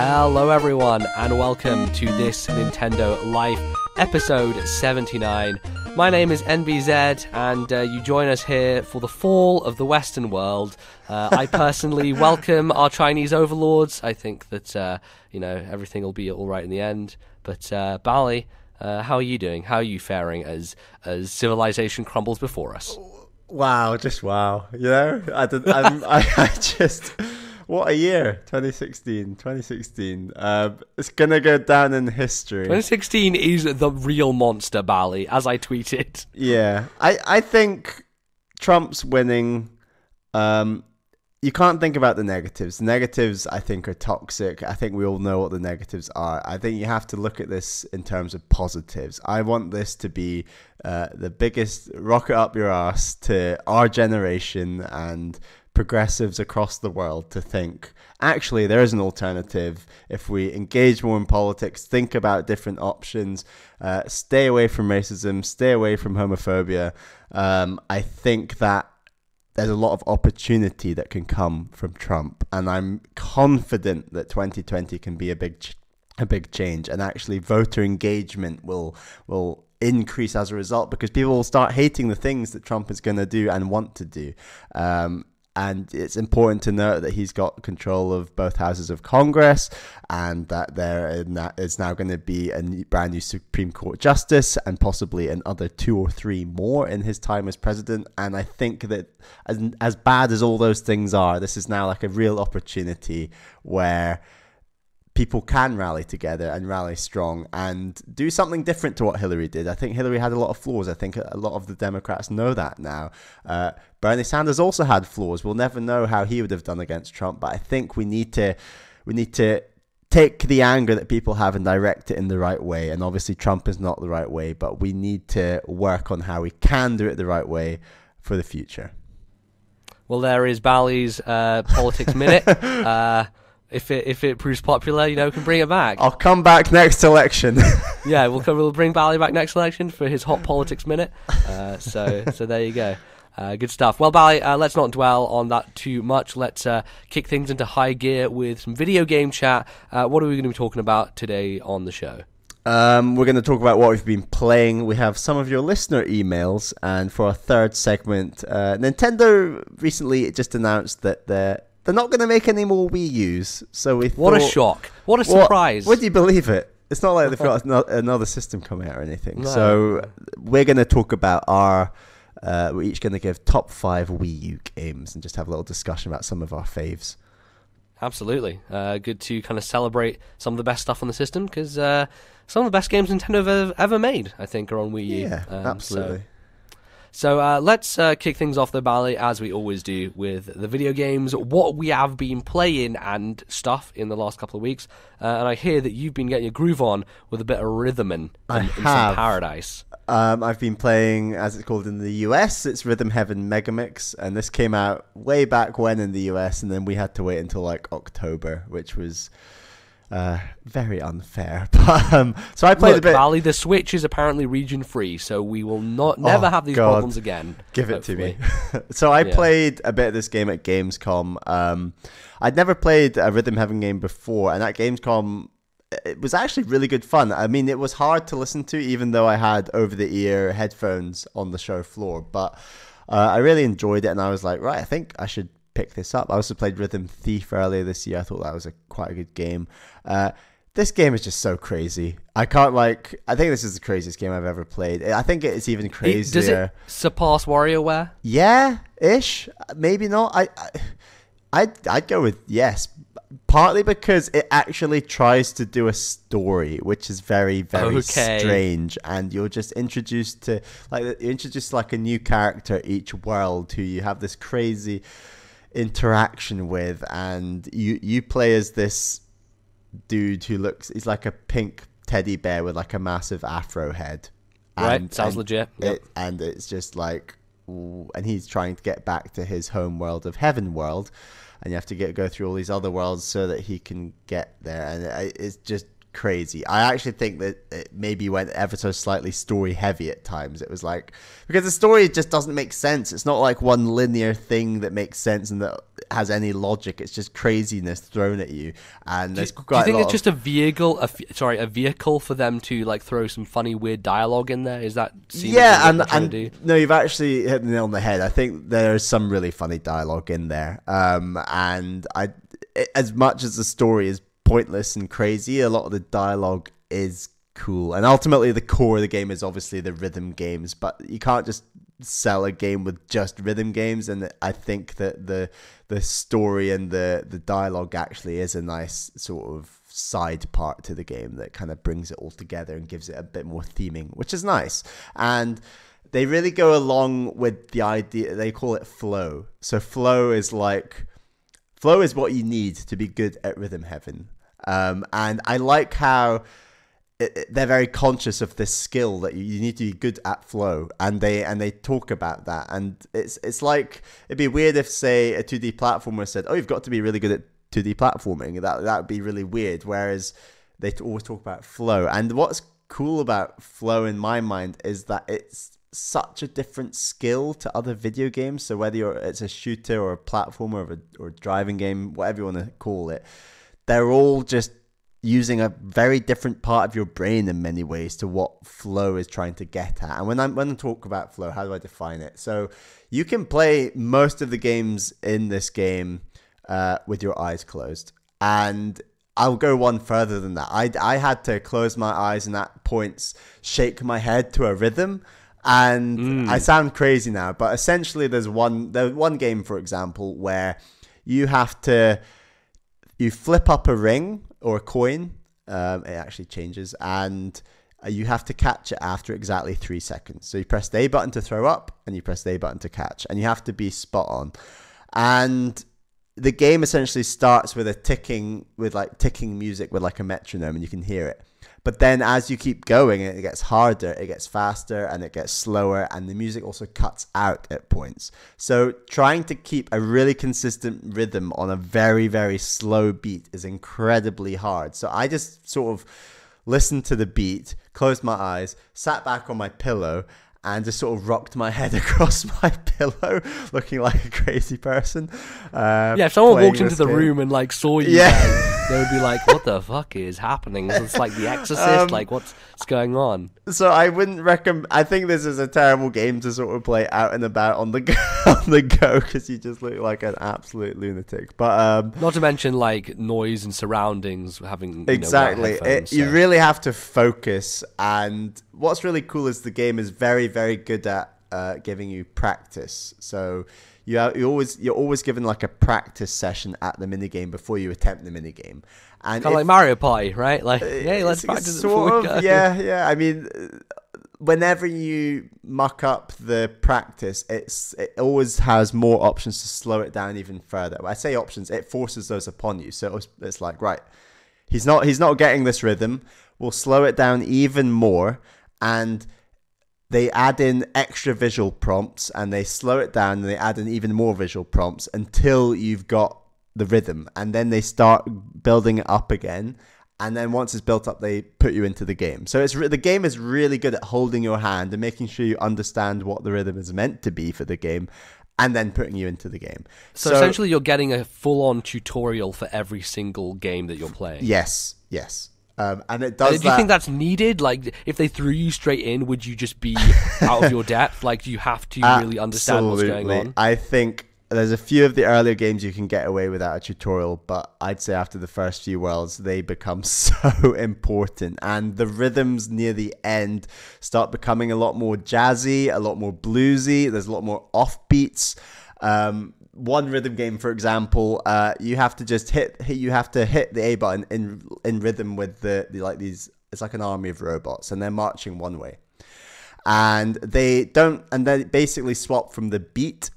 Hello everyone and welcome to This Nintendo Life episode 79. My name is NBZ and you join us here for the fall of the Western world. I personally welcome our Chinese overlords. I think that everything will be alright in the end. But Bali, how are you doing? How are you faring as civilization crumbles before us? Wow, just wow. You know, what a year, 2016. It's going to go down in history. 2016 is the real monster, Bali, as I tweeted. Yeah, I think Trump's winning. You can't think about the negatives. The negatives, I think, are toxic. I think we all know what the negatives are. I think you have to look at this in terms of positives. I want this to be the biggest rocket up your ass to our generation and progressives across the world to think, actually, there is an alternative. If we engage more in politics, think about different options, stay away from racism, stay away from homophobia, I think that there's a lot of opportunity that can come from Trump, and I'm confident that 2020 can be a big change, and actually voter engagement will increase as a result because people will start hating the things that Trump is going to do and want to do. And it's important to note that he's got control of both houses of Congress, and that there is now going to be a brand new Supreme Court justice and possibly another 2 or 3 more in his time as president. And I think that as bad as all those things are, this is now like a real opportunity where people can rally together and rally strong and do something different to what Hillary did. I think Hillary had a lot of flaws. I think a lot of the Democrats know that now. Bernie Sanders also had flaws. We'll never know how he would have done against Trump, but I think we need to take the anger that people have and direct it in the right way. And obviously Trump is not the right way, but we need to work on how we can do it the right way for the future. Well, there is Bali's Politics Minute. If it proves popular, we can bring it back. I'll come back next election. Yeah, we'll bring Bali back next election for his Hot Politics Minute. So there you go. Good stuff. Well, Bali, let's not dwell on that too much. Let's kick things into high gear with some video game chat. What are we going to be talking about today on the show? We're going to talk about what we've been playing. We have some of your listener emails, and for our third segment, Nintendo recently just announced that they're not going to make any more Wii U's. So we thought, what a shock. What a surprise. Would you believe it? It's not like they've got another system coming out or anything. No. So we're going to talk about we're each going to give top 5 Wii U games and just have a little discussion about some of our faves. Absolutely. Good to kind of celebrate some of the best stuff on the system, because some of the best games Nintendo have ever made, I think, are on Wii U. Yeah, absolutely. So let's kick things off, though, Bali, as we always do with the video games, what we have been playing and stuff in the last couple of weeks. And I hear that you've been getting your groove on with a bit of rhythm in some Paradise. I've been playing, as it's called in the US, it's Rhythm Heaven Megamix, and this came out way back when in the US, and then we had to wait until like October, which was very unfair. But so I played a bit. Bali, the Switch is apparently region free, so we will never have these problems again. Give it hopefully to me. So I played a bit of this game at Gamescom. I'd never played a Rhythm Heaven game before, and at Gamescom it was actually really good fun. I mean, it was hard to listen to, even though I had over-the-ear headphones on the show floor, but I really enjoyed it, and I was like, right, I think I should pick this up. I also played Rhythm Thief earlier this year. I thought that was quite a good game. This game is just so crazy. I think this is the craziest game I've ever played. I think it's even crazier. Does it surpass WarioWare? Yeah, ish. Maybe not. I'd go with yes. Partly because it actually tries to do a story, which is very, very strange, and you're just introduced to like a new character each world who you have this crazy interaction with, and you play as this dude who he's like a pink teddy bear with like a massive afro head. Right, sounds legit. Yep. And it's just like, and he's trying to get back to his home world of Heaven World, and you have to go through all these other worlds so that he can get there, and it's just crazy. I actually think that it maybe went ever so slightly story heavy at times. It was like, because the story just doesn't make sense. It's not like one linear thing that makes sense and that has any logic. It's just craziness thrown at you. And do you think it's just a vehicle for them to like throw some funny weird dialogue in there? Is that and no, you've actually hit the nail on the head. I think there's some really funny dialogue in there. And as much as the story is pointless and crazy, a lot of the dialogue is cool, and ultimately the core of the game is obviously the rhythm games, but you can't just sell a game with just rhythm games. And I think that the story and the dialogue actually is a nice sort of side part to the game that kind of brings it all together and gives it a bit more theming, which is nice. And they really go along with the idea, they call it flow. So flow is what you need to be good at Rhythm Heaven. And I like how they're very conscious of this skill that you need to be good at flow, and they talk about that. And it's like, it'd be weird if, say, a 2D platformer said, "Oh, you've got to be really good at 2D platforming." That would be really weird. Whereas they always talk about flow. And what's cool about flow in my mind is that it's such a different skill to other video games. So whether it's a shooter or a platformer or a driving game, whatever you want to call it, they're all just using a very different part of your brain in many ways to what flow is trying to get at. And when I talk about flow, how do I define it? So you can play most of the games in this game with your eyes closed. And I'll go one further than that. I had to close my eyes and at points shake my head to a rhythm. And I sound crazy now, but essentially there's one game, for example, where you flip up a ring or a coin. It actually changes, and you have to catch it after exactly 3 seconds. So you press the A button to throw up, and you press the A button to catch, and you have to be spot on. And the game essentially starts with ticking music with like a metronome, and you can hear it. But then as you keep going, it gets harder, it gets faster, and it gets slower, and the music also cuts out at points. So trying to keep a really consistent rhythm on a very, very slow beat is incredibly hard. So I just sort of listened to the beat, closed my eyes, sat back on my pillow, and just sort of rocked my head across my pillow, looking like a crazy person. If someone walked into the room and like saw you, they would be like, "What the fuck is happening?" It's like The Exorcist. Like, what's going on? So I wouldn't recommend. I think this is a terrible game to sort of play out and about on the go, because you just look like an absolute lunatic. But not to mention like noise and surroundings, having exactly. You really have to focus. And what's really cool is the game is very, very good at giving you practice. So you're always given like a practice session at the minigame before you attempt the minigame. And kind of like Mario Party, right? Like, hey, let's practice it before we go. Yeah. I mean, whenever you muck up the practice, it always has more options to slow it down even further. When I say options, it forces those upon you. So it's like, right, he's not getting this rhythm. We'll slow it down even more. And they add in extra visual prompts, and they slow it down, and they add in even more visual prompts until you've got the rhythm. And then they start building it up again. And then once it's built up, they put you into the game. So the game is really good at holding your hand and making sure you understand what the rhythm is meant to be for the game, and then putting you into the game. So essentially you're getting a full-on tutorial for every single game that you're playing. Yes. And it does. Do you think that's needed? Like, if they threw you straight in, would you just be out of your depth? Like, do you have to really understand what's going on? I think there's a few of the earlier games you can get away without a tutorial, but I'd say after the first few worlds, they become so important. And the rhythms near the end start becoming a lot more jazzy, a lot more bluesy. There's a lot more offbeats. One rhythm game, for example, you have to just hit the A button in rhythm with the like these. It's like an army of robots, and they're marching one way, and they basically swap from the beat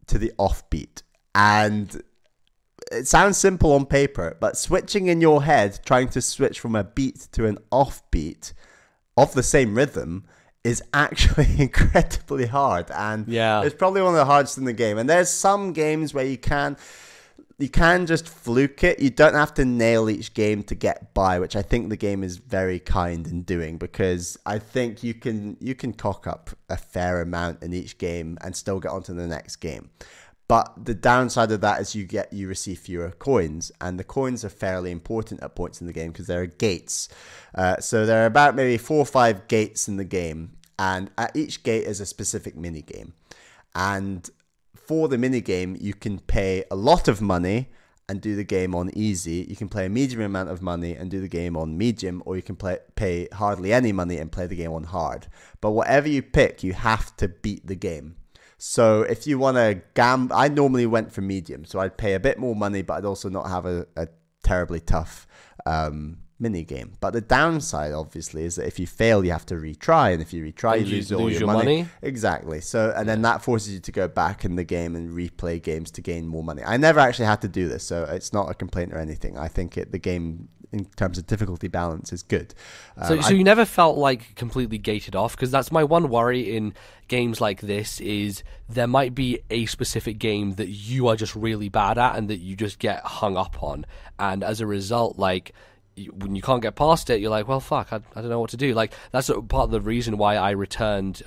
to the offbeat. And it sounds simple on paper, but switching in your head, trying to switch from a beat to an offbeat of the same rhythm, is actually incredibly hard, and it's probably one of the hardest in the game. And there's some games where you can, you can just fluke it. You don't have to nail each game to get by, which I think the game is very kind in doing, because I think you can cock up a fair amount in each game and still get onto the next game. But the downside of that is you receive fewer coins, and the coins are fairly important at points in the game because there are gates. So there are about maybe 4 or 5 gates in the game, and at each gate is a specific mini game. And for the mini game, you can pay a lot of money and do the game on easy. You can play a medium amount of money and do the game on medium, or you can pay hardly any money and play the game on hard. But whatever you pick, you have to beat the game. So if you want to gamble, I normally went for medium, so I'd pay a bit more money, but I'd also not have a terribly tough mini game. But the downside, obviously, is that if you fail, you have to retry, and if you retry, you lose all your money. Exactly. So, and then that forces you to go back in the game and replay games to gain more money. I never actually had to do this, so it's not a complaint or anything. I think the game, in terms of difficulty balance, is good. So you never felt like completely gated off? Because that's my one worry in games like this, is there might be a specific game that you are just really bad at and that you just get hung up on, and as a result, like, when you can't get past it, you're like, well, fuck, I don't know what to do. Like, that's part of the reason why I returned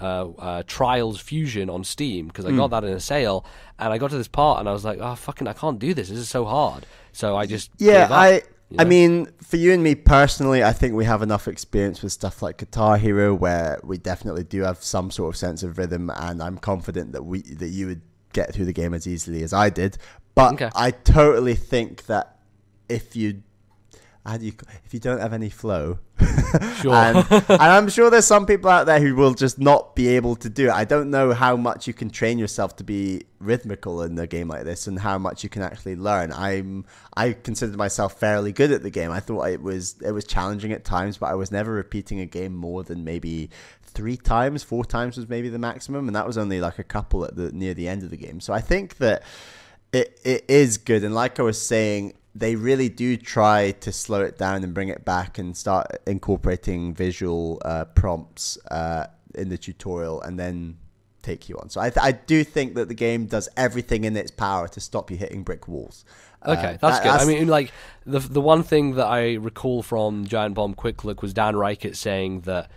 Trials Fusion on Steam, because I got that in a sale, and I got to this part, and I was like, oh, fucking, I can't do this. This is so hard. So I just gave up. I mean, for you and me personally, I think we have enough experience with stuff like Guitar Hero where we definitely do have some sort of sense of rhythm, and I'm confident that you would get through the game as easily as I did. But I totally think that if you don't have any flow, sure. and I'm sure there's some people out there who will just not be able to do it. I don't know how much you can train yourself to be rhythmical in a game like this, and how much you can actually learn. I considered myself fairly good at the game. I thought it was challenging at times, but I was never repeating a game more than maybe 3 times. 4 times was maybe the maximum, and that was only like a couple near the end of the game. So I think that it is good, and like I was saying, they really do try to slow it down and bring it back and start incorporating visual prompts in the tutorial and then take you on. So I do think that the game does everything in its power to stop you hitting brick walls. Okay, that's good. I mean, like, the one thing that I recall from Giant Bomb Quick Look was Dan Reichert saying that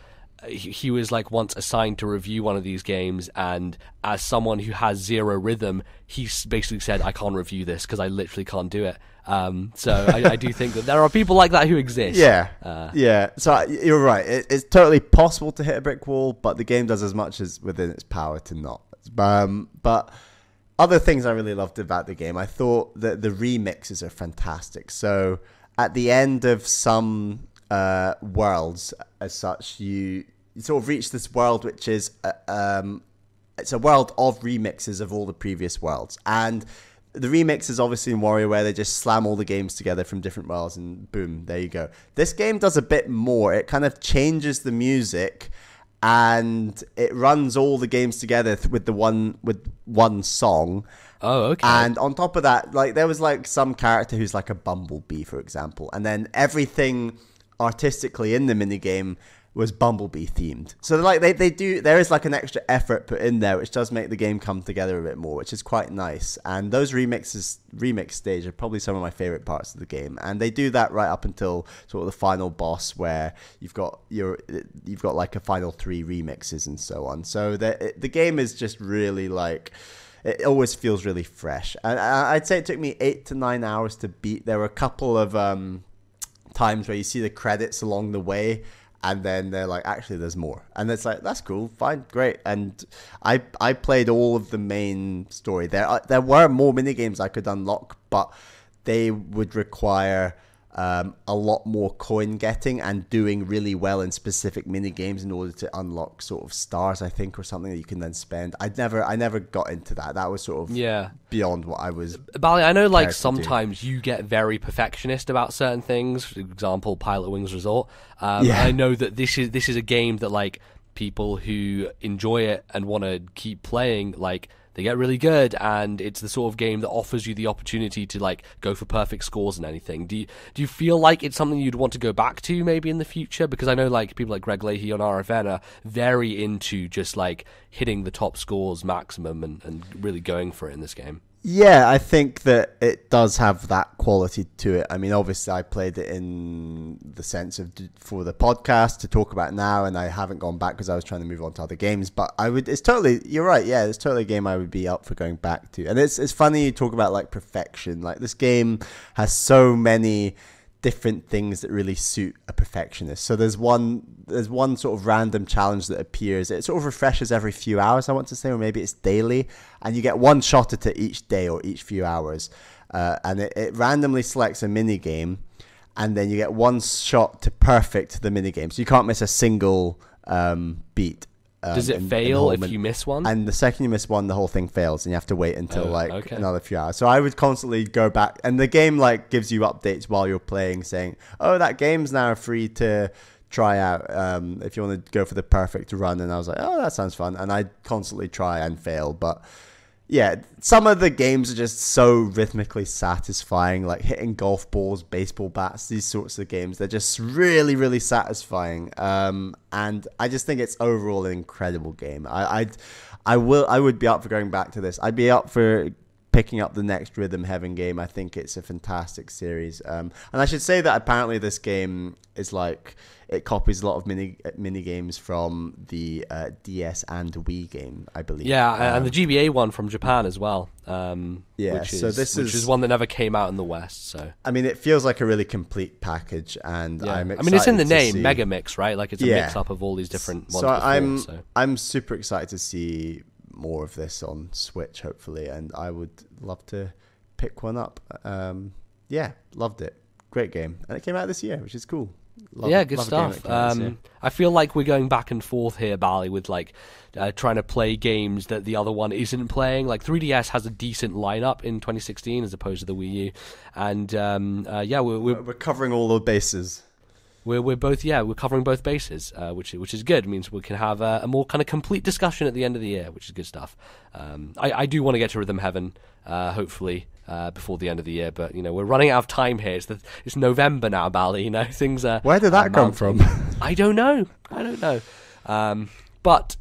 he was like once assigned to review one of these games, and as someone who has zero rhythm, he basically said, I can't review this because I literally can't do it. So I do think that there are people like that who exist. Yeah. So you're right. It's totally possible to hit a brick wall, but the game does as much as within its power to not. But other things I really loved about the game, I thought that the remixes are fantastic. So at the end of some worlds, as such, you sort of reach this world which is it's a world of remixes of all the previous worlds, and the remix is obviously in WarioWare. They just slam all the games together from different worlds and boom, there you go. This game does a bit more. It kind of changes the music and it runs all the games together with one song. Oh, okay. And on top of that, like, there was like some character who's like a bumblebee, for example, and then everything artistically in the minigame was Bumblebee themed. So like there is like an extra effort put in there, which does make the game come together a bit more, which is quite nice. And those remix stage are probably some of my favorite parts of the game. And they do that right up until sort of the final boss, where you've got like a final 3 remixes and so on. So the game is just really like, it always feels really fresh. And I'd say it took me 8 to 9 hours to beat. There were a couple of times where you see the credits along the way, and then they're like, actually, there's more. And it's like, that's cool, fine, great. And I played all of the main story. There were more minigames I could unlock, but they would require a lot more coin getting and doing really well in specific minigames in order to unlock sort of stars, I think, or something that you can then spend. I never got into that. That was sort of beyond what I was. Bali, I know, like, sometimes you get very perfectionist about certain things. For example, Pilot Wings Resort. I know that this is a game that, like, people who enjoy it and want to keep playing, like, they get really good, and it's the sort of game that offers you the opportunity to, like, go for perfect scores and anything. Do you feel like it's something you'd want to go back to maybe in the future? Because I know, like, people like Greg Leahy on RFN are very into just, like, hitting the top scores maximum and really going for it in this game. Yeah, I think that it does have that quality to it. I mean, obviously, I played it in the sense of for the podcast to talk about now, and I haven't gone back because I was trying to move on to other games. But it's totally, you're right. Yeah, it's totally a game I would be up for going back to. And it's funny you talk about like perfection. Like this game has so many different things that really suit a perfectionist. So there's one sort of random challenge that appears. It sort of refreshes every few hours, I want to say, or maybe it's daily, and you get one shot at it each day or each few hours, and it randomly selects a mini game, and then you get one shot to perfect the mini game. So you can't miss a single beat. Does it fail if you miss one? And the second you miss one, the whole thing fails, and you have to wait until another few hours. So I would constantly go back, and the game like gives you updates while you're playing, saying, "Oh, that game's now free to try out if you want to go for the perfect run." And I was like, "Oh, that sounds fun," and I constantly try and fail, but. Yeah, some of the games are just so rhythmically satisfying, like hitting golf balls, baseball bats, these sorts of games. They're just really, really satisfying. And I just think it's overall an incredible game. I would be up for going back to this. I'd be up for picking up the next Rhythm Heaven game. I think it's a fantastic series. And I should say that apparently this game is like... It copies a lot of mini games from the DS and Wii game, I believe. Yeah, and the GBA one from Japan as well. Yeah, which is one that never came out in the West. So I mean, it feels like a really complete package, and yeah. I'm excited. I mean, it's in the to name, see... Megamix, right? Like it's a mix up of all these different ones. So I'm super excited to see more of this on Switch, hopefully, and I would love to pick one up. Yeah, loved it. Great game, and it came out this year, which is cool. Good stuff. I feel like we're going back and forth here, Bally, with like trying to play games that the other one isn't playing. Like 3DS has a decent lineup in 2016 as opposed to the Wii U, and we're covering all the bases. We're covering both bases, which is good. It means we can have a more kind of complete discussion at the end of the year, which is good stuff. I do want to get to Rhythm Heaven, hopefully. Before the end of the year, but we're running out of time here. It's November now, Bally. Things are. Where did that come from? I don't know. But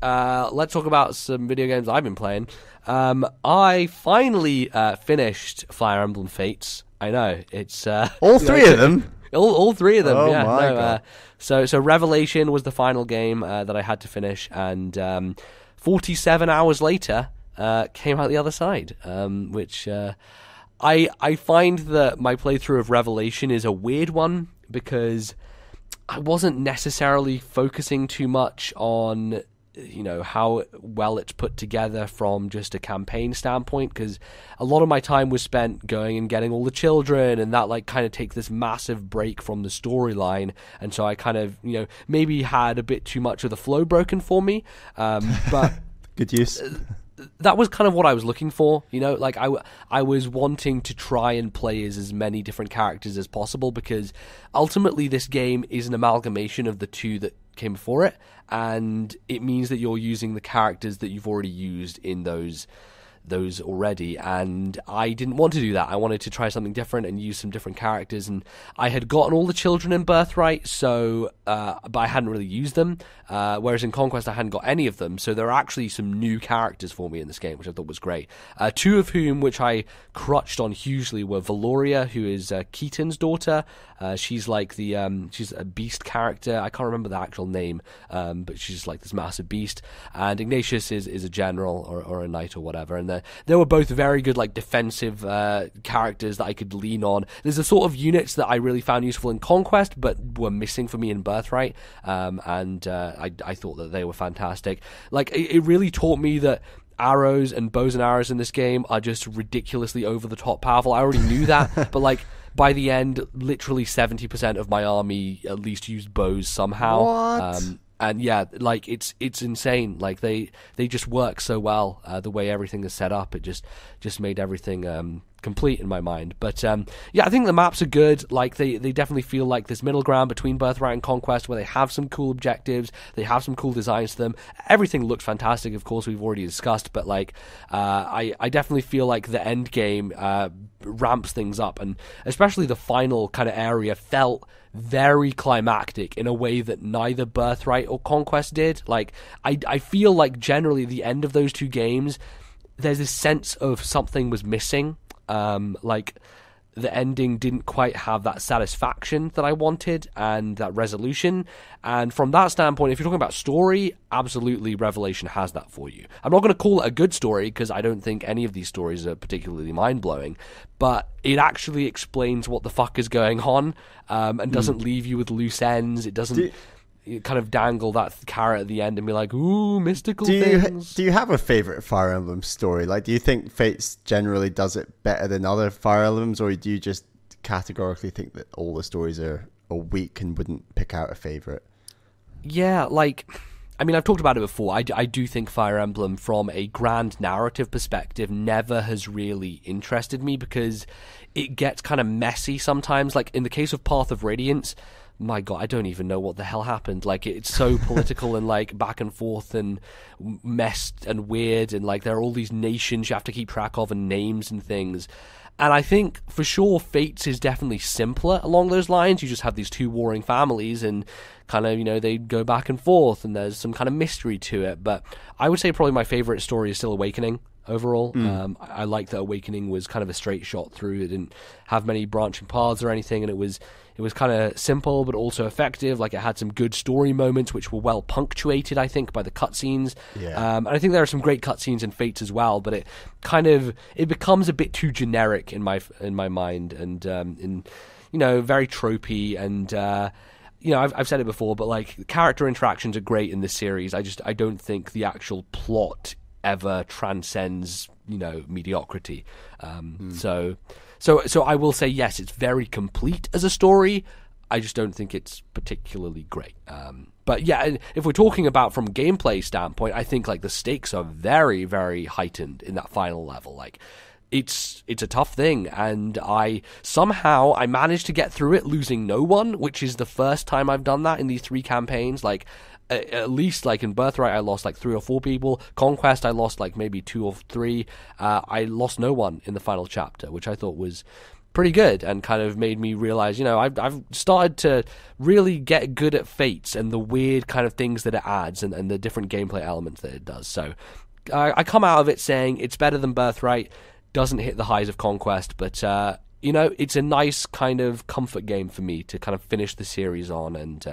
let's talk about some video games I've been playing. I finally finished Fire Emblem Fates. I know it's all three of them. All three of them. Oh yeah. My God. So Revelation was the final game that I had to finish, and 47 hours later came out the other side, which. I find that my playthrough of Revelation is a weird one because I wasn't necessarily focusing too much on, how well it's put together from just a campaign standpoint, because a lot of my time was spent going and getting all the children, and that like kind of takes this massive break from the storyline, and so I kind of, maybe had a bit too much of the flow broken for me, but... Good use. That was kind of what I was looking for, like I was wanting to try and play as many different characters as possible, because ultimately this game is an amalgamation of the two that came before it, and it means that you're using the characters that you've already used in those already, and I didn't want to do that. I wanted to try something different and use some different characters, and I had gotten all the children in Birthright, so but I hadn't really used them, whereas in Conquest I hadn't got any of them, so there are actually some new characters for me in this game, which I thought was great. Two of whom which I crutched on hugely were Valoria, who is Keaton's daughter. She's like she's a beast character. I can't remember the actual name, but she's like this massive beast. And Ignatius is a general or a knight or whatever. And they were both very good, like defensive characters that I could lean on. There's the sort of units that I really found useful in Conquest, but were missing for me in Birthright. I thought that they were fantastic. Like it really taught me that arrows and bows and arrows in this game are just ridiculously over the top powerful. I already knew that, but like. By the end, literally 70% of my army at least used bows somehow. What? And yeah, like it's insane. Like they just work so well. The way everything is set up, it just made everything complete in my mind. But yeah, I think the maps are good. Like they definitely feel like this middle ground between Birthright and Conquest, where they have some cool objectives, they have some cool designs to them. Everything looks fantastic. Of course, we've already discussed, but like I definitely feel like the end game ramps things up, and especially the final kind of area felt very climactic in a way that neither Birthright or Conquest did. Like I feel like generally the end of those two games, there's this sense of something was missing. Like, the ending didn't quite have that satisfaction that I wanted and that resolution. And from that standpoint, if you're talking about story, absolutely Revelation has that for you. I'm not going to call it a good story because I don't think any of these stories are particularly mind-blowing, but it actually explains what the fuck is going on, and doesn't leave you with loose ends. It doesn't... You kind of dangle that carrot at the end and be like, ooh, mystical things. Do you have a favorite Fire Emblem story? Like, do you think Fates generally does it better than other Fire Emblems, or do you just categorically think that all the stories are weak and wouldn't pick out a favorite? Yeah, like, I mean, I've talked about it before. I do think Fire Emblem, from a grand narrative perspective, never has really interested me because it gets kind of messy sometimes. Like, in the case of Path of Radiance, my God, I don't even know what the hell happened. Like, it's so political and, like, back and forth and messed and weird, and, like, there are all these nations you have to keep track of and names and things. And I think, for sure, Fates is definitely simpler along those lines. You just have these two warring families and kind of, you know, they go back and forth and there's some kind of mystery to it. But I would say probably my favorite story is still Awakening. Overall, I like that Awakening was kind of a straight shot through. It didn't have many branching paths or anything, and it was kind of simple but also effective. Like, it had some good story moments which were well punctuated, I think, by the cutscenes. Yeah. And I think there are some great cutscenes in Fates as well, but it becomes a bit too generic in my mind, and very tropey, and I've said it before, but like, character interactions are great in this series. I don't think the actual plot ever transcends mediocrity. So I will say, yes, it's very complete as a story. I just don't think it's particularly great. But yeah, if we're talking about from gameplay standpoint, I think like the stakes are very, very heightened in that final level. Like, it's a tough thing, and I managed to get through it losing no one, which is the first time I've done that in these 3 campaigns. Like, at least, like, in Birthright I lost like 3 or 4 people. Conquest I lost like maybe 2 or 3. I lost no one in the final chapter, which I thought was pretty good, and kind of made me realize, I've started to really get good at Fates and the weird kind of things that it adds, and the different gameplay elements that it does. So I come out of it saying it's better than Birthright. Doesn't hit the highs of Conquest, but it's a nice kind of comfort game for me to kind of finish the series on, and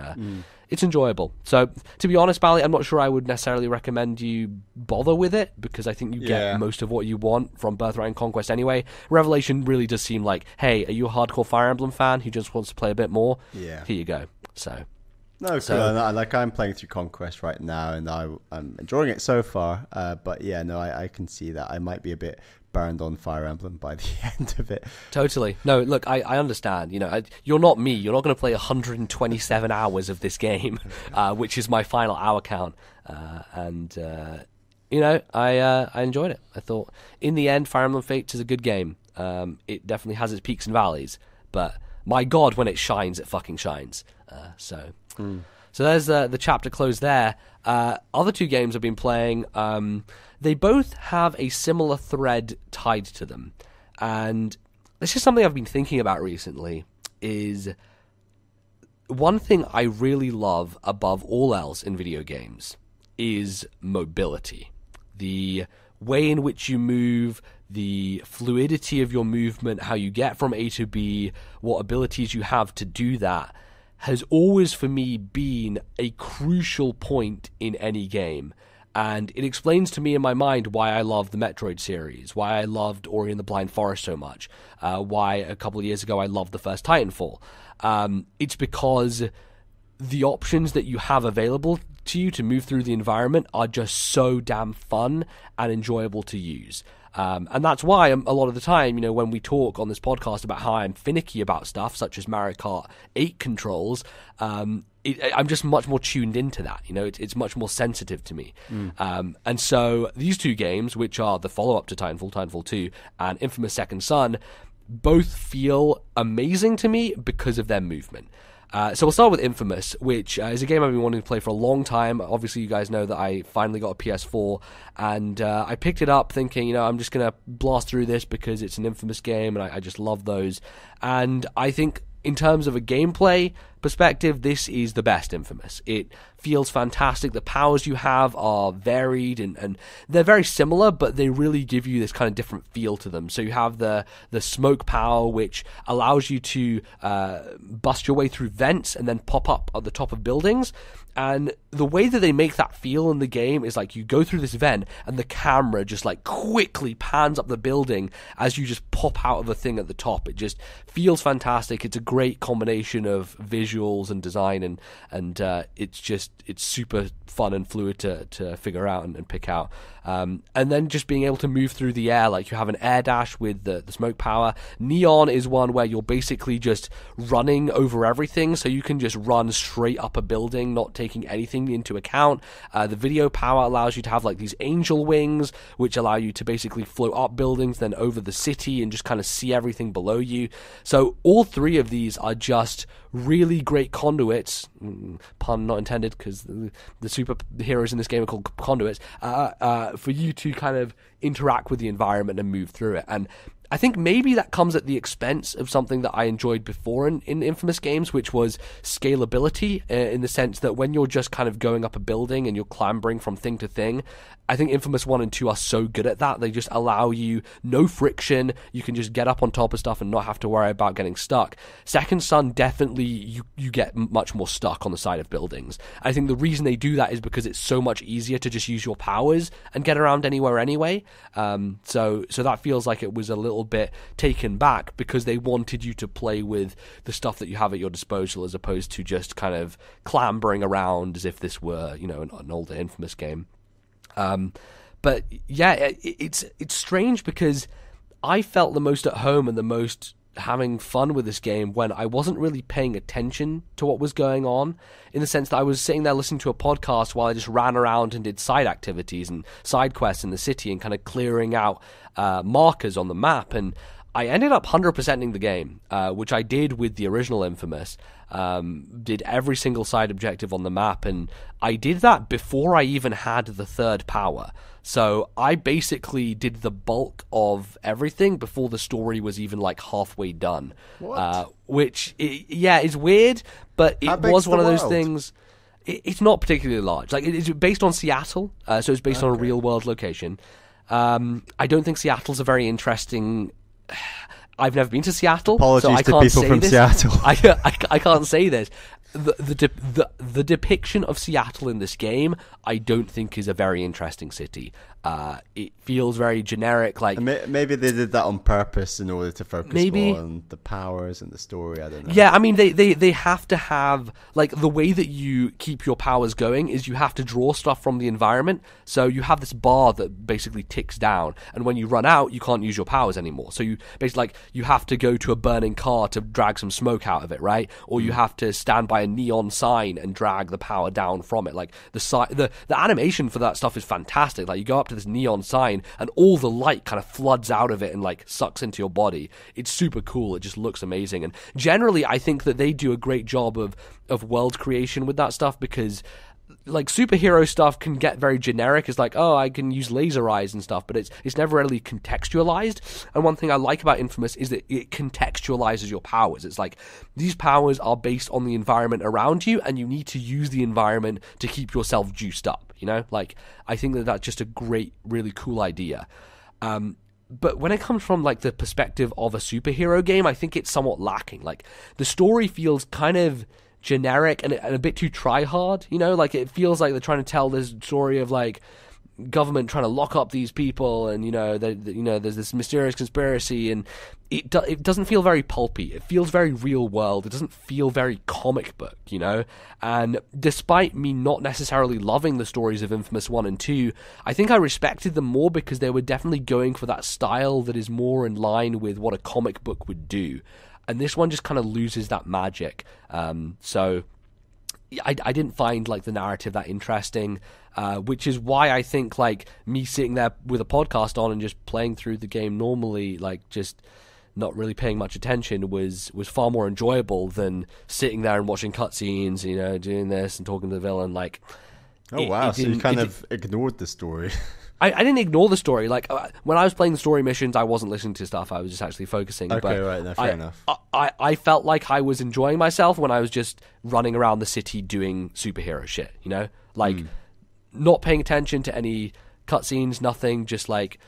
it's enjoyable. So, to be honest, Bally, I'm not sure I would necessarily recommend you bother with it, because I think you get most of what you want from Birthright and Conquest anyway. Revelation really does seem like, hey, are you a hardcore Fire Emblem fan who just wants to play a bit more? Yeah. Here you go. So... No, like, I'm playing through Conquest right now, and I'm enjoying it so far. But yeah, no, I can see that I might be a bit burned on Fire Emblem by the end of it. Totally. No, look, I understand. You're not me. You're not going to play 127 hours of this game, which is my final hour count. I enjoyed it. I thought, in the end, Fire Emblem Fates is a good game. It definitely has its peaks and valleys, but my God, when it shines, it fucking shines. So there's the chapter closed there. Other 2 games I've been playing, they both have a similar thread tied to them. And this is something I've been thinking about recently, is one thing I really love above all else in video games is mobility. The way in which you move, the fluidity of your movement, how you get from A to B, what abilities you have to do that, has always, for me, been a crucial point in any game. And it explains to me in my mind why I love the Metroid series, why I loved Ori and the Blind Forest so much, why a couple of years ago I loved the first Titanfall. It's because the options that you have available to you to move through the environment are just so damn fun and enjoyable to use. And that's why a lot of the time, when we talk on this podcast about how I'm finicky about stuff, such as Mario Kart 8 controls, I'm just much more tuned into that. It's much more sensitive to me. And so these 2 games, which are the follow-up to Titanfall 2, and Infamous Second Son, both feel amazing to me because of their movement. So we'll start with Infamous, which is a game I've been wanting to play for a long time. Obviously, you guys know that I finally got a PS4, and I picked it up thinking, I'm just going to blast through this because it's an Infamous game, and I just love those. And I think in terms of a gameplay perspective, this is the best Infamous. It feels fantastic. The powers you have are varied and they're very similar, but they really give you this kind of different feel to them. So you have the smoke power, which allows you to bust your way through vents and then pop up at the top of buildings. And the way that they make that feel in the game is like you go through this vent and the camera just like quickly pans up the building as you just pop out of a thing at the top. It just feels fantastic. It's a great combination of visuals and design, and it's super fun and fluid to figure out and pick out. And then just being able to move through the air, like you have an air dash with the smoke power. Neon is one where you're basically just running over everything, so you can just run straight up a building, not taking anything into account. The video power allows you to have like these angel wings, which allow you to basically float up buildings, then over the city and just kind of see everything below you. So all three of these are just really great conduits, pun not intended, because the superheroes in this game are called conduits, for you to kind of interact with the environment and move through it. And I think maybe that comes at the expense of something that I enjoyed before in Infamous games, which was scalability, in the sense that when you're just kind of going up a building and you're clambering from thing to thing, I think Infamous 1 and 2 are so good at that. They just allow you no friction. You can just get up on top of stuff and not have to worry about getting stuck. Second Son, definitely you get much more stuck on the side of buildings. I think the reason they do that is because it's so much easier to just use your powers and get around anywhere anyway. So that feels like it was a little bit taken back because they wanted you to play with the stuff that you have at your disposal as opposed to just kind of clambering around as if this were, an older Infamous game. But yeah, it's strange because I felt the most at home and the most having fun with this game when I wasn't really paying attention to what was going on, in the sense that I was sitting there listening to a podcast while I just ran around and did side activities and side quests in the city and kind of clearing out markers on the map. And I ended up 100%ing the game, which I did with the original Infamous. Did every single side objective on the map, and I did that before I even had the third power. So I basically did the bulk of everything before the story was even like halfway done. What? Which is weird, but it was one of those world? things. It's not particularly large. Like it's based on Seattle, so it's based on a real world location. I don't think Seattle's a very interesting. I've never been to Seattle, Apologies so I to can't people say from this. Seattle. I can't say this. The depiction of Seattle in this game, I don't think is a very interesting city. It feels very generic. Like maybe they did that on purpose in order to focus more on the powers and the story. I don't know. Yeah, I mean they have to have, like, the way that you keep your powers going is you have to draw stuff from the environment. So you have this bar that basically ticks down, and when you run out, you can't use your powers anymore. So you basically you have to go to a burning car to drag some smoke out of it, right? Or you have to stand by a neon sign and drag the power down from it. Like the animation for that stuff is fantastic. Like you go up to this neon sign and all the light kind of floods out of it and like sucks into your body. It's super cool. It just looks amazing. And generally I think that they do a great job of world creation with that stuff, because like superhero stuff can get very generic. It's like, oh, I can use laser eyes and stuff, but it's never really contextualized. And one thing I like about Infamous is that it contextualizes your powers. It's like these powers are based on the environment around you, and you need to use the environment to keep yourself juiced up. Like I think that that's just a great, really cool idea. But when it comes from like the perspective of a superhero game, I think it's somewhat lacking. Like the story feels kind of generic and a bit too try hard, like it feels like they're trying to tell this story of like government trying to lock up these people, and there's this mysterious conspiracy, and it doesn't feel very pulpy. It feels very real world. It doesn't feel very comic book, and despite me not necessarily loving the stories of Infamous 1 and 2, I think I respected them more because they were definitely going for that style that is more in line with what a comic book would do. And this one just kind of loses that magic. So I didn't find like the narrative that interesting, which is why I think like me sitting there with a podcast on and just playing through the game normally, like just not really paying much attention, was far more enjoyable than sitting there and watching cutscenes, doing this and talking to the villain. Like, so you kind of ignored the story. I didn't ignore the story. Like, when I was playing the story missions, I wasn't listening to stuff. I was just actually focusing. Okay, but right, no, fair enough. I felt like I was enjoying myself when I was just running around the city doing superhero shit, you know? Like, not paying attention to any cutscenes, nothing, just like,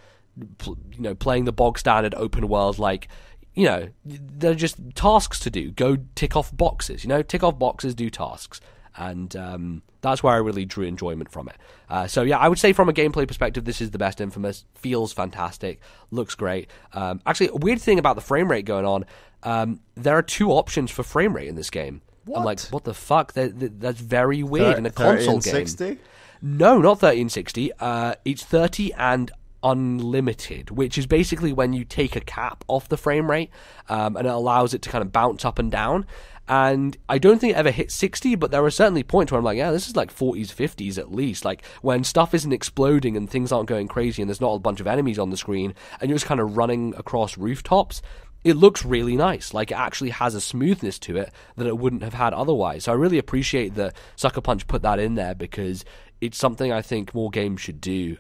playing the bog standard open world, like, they're just tasks to do. Go tick off boxes, tick off boxes, do tasks. And that's where I really drew enjoyment from it. So yeah, I would say from a gameplay perspective, this is the best Infamous. Feels fantastic, looks great. Actually, a weird thing about the frame rate going on, there are 2 options for frame rate in this game. What? I'm like, what the fuck? That's very weird in a console game. 60? No, not 1360. It's 30 and unlimited, which is basically when you take a cap off the frame rate, and it allows it to kind of bounce up and down. And I don't think it ever hit 60, but there are certainly points where I'm like, yeah, this is like 40s, 50s at least. Like, when stuff isn't exploding and things aren't going crazy and there's not a bunch of enemies on the screen and you're just kind of running across rooftops, it looks really nice. Like, it actually has a smoothness to it that it wouldn't have had otherwise. So I really appreciate that Sucker Punch put that in there, because it's something I think more games should do.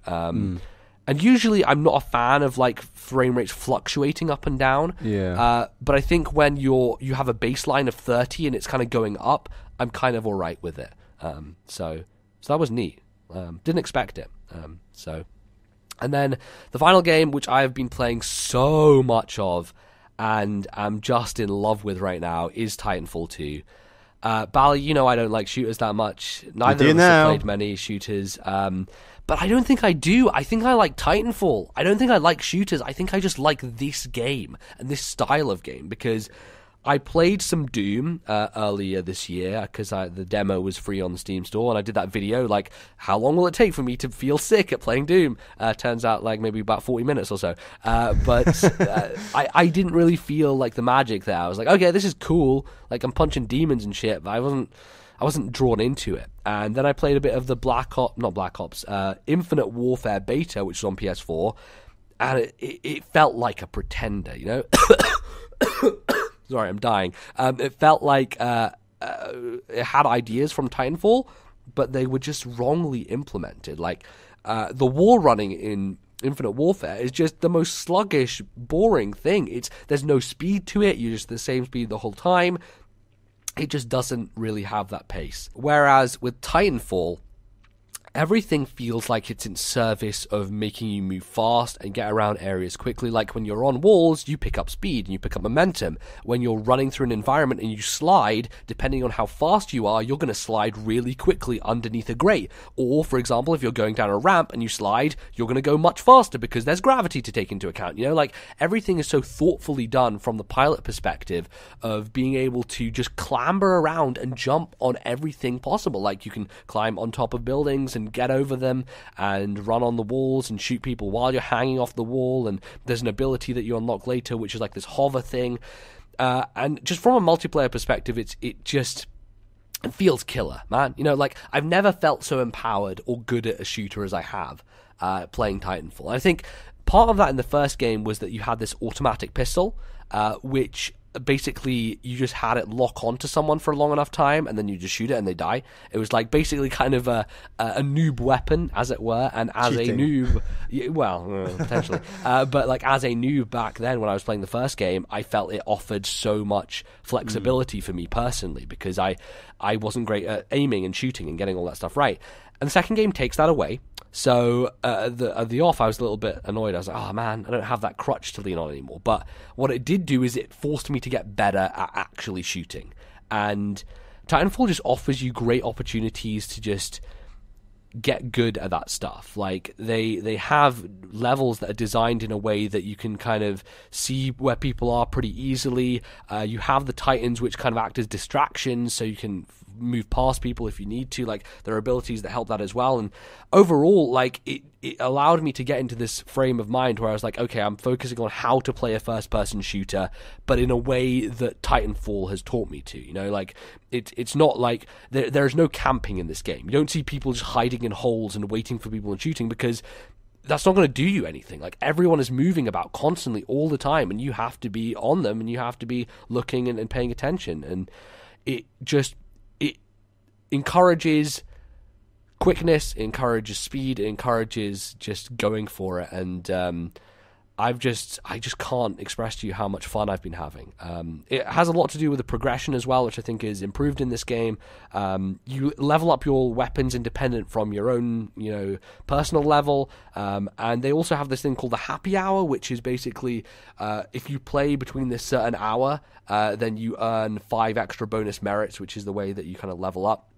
And usually I'm not a fan of like frame rates fluctuating up and down. Yeah. But I think when you have a baseline of 30 and it's kind of going up, I'm kind of all right with it. So that was neat. Didn't expect it. And then the final game, which I have been playing so much of and I'm just in love with right now, is Titanfall 2. Bally, I don't like shooters that much. Neither of us have played many shooters. But I don't think I do. I think I like Titanfall. I don't think I like shooters. I think I just like this game and this style of game, because I played some Doom earlier this year because the demo was free on the Steam store, and I did that video, like, how long will it take for me to feel sick at playing Doom? Turns out, like, maybe about 40 minutes or so. But I didn't really feel, like, the magic there. I was like, okay, this is cool. Like, I'm punching demons and shit, but I wasn't drawn into it. And then I played a bit of the Infinite Warfare beta, which was on PS4, and it felt like a pretender, Sorry, I'm dying. It felt like it had ideas from Titanfall, but they were just wrongly implemented. Like, the wall running in Infinite Warfare is just the most sluggish, boring thing. There's no speed to it. You're just the same speed the whole time. It just doesn't really have that pace. Whereas with Titanfall, everything feels like it's in service of making you move fast and get around areas quickly. Like, when you're on walls, you pick up speed and you pick up momentum. When you're running through an environment and you slide, depending on how fast you are, you're going to slide really quickly underneath a grate. Or, for example, if you're going down a ramp and you slide, you're going to go much faster because there's gravity to take into account. Like, everything is so thoughtfully done from the pilot perspective of being able to just clamber around and jump on everything possible. Like, you can climb on top of buildings and get over them and run on the walls and shoot people while you're hanging off the wall, and there's an ability that you unlock later which is like this hover thing, and just from a multiplayer perspective, it feels killer, man. Like, I've never felt so empowered or good at a shooter as I have playing Titanfall. I think part of that in the first game was that you had this automatic pistol, which basically you just had it lock onto someone for a long enough time and then you just shoot it and they die. It was like basically kind of a noob weapon, as it were, and as cheating. A noob, well, potentially, but like as a noob back then when I was playing the first game, I felt it offered so much flexibility for me personally, because I wasn't great at aiming and shooting and getting all that stuff right. And the second game takes that away. So at the off, I was a little bit annoyed. I was like, oh man, I don't have that crutch to lean on anymore. But what it did do is it forced me to get better at actually shooting. And Titanfall just offers you great opportunities to just get good at that stuff. Like, they have levels that are designed in a way that you can kind of see where people are pretty easily. You have the Titans, which kind of act as distractions, so you can move past people if you need to. Like, there are abilities that help that as well. And overall, like, it allowed me to get into this frame of mind where I was like, okay, I'm focusing on how to play a first-person shooter, but in a way that Titanfall has taught me to. Like, it's not like there's no camping in this game. You don't see people just hiding in holes and waiting for people and shooting, because that's not going to do you anything. Like, everyone is moving about constantly all the time, and you have to be on them, and you have to be looking and paying attention. And it encourages quickness, it encourages speed, it encourages just going for it, and I just can't express to you how much fun I've been having. It has a lot to do with the progression as well, which I think is improved in this game. You level up your weapons independent from your own, personal level. And they also have this thing called the happy hour, which is basically if you play between this certain hour, then you earn 5 extra bonus merits, which is the way that you kind of level up.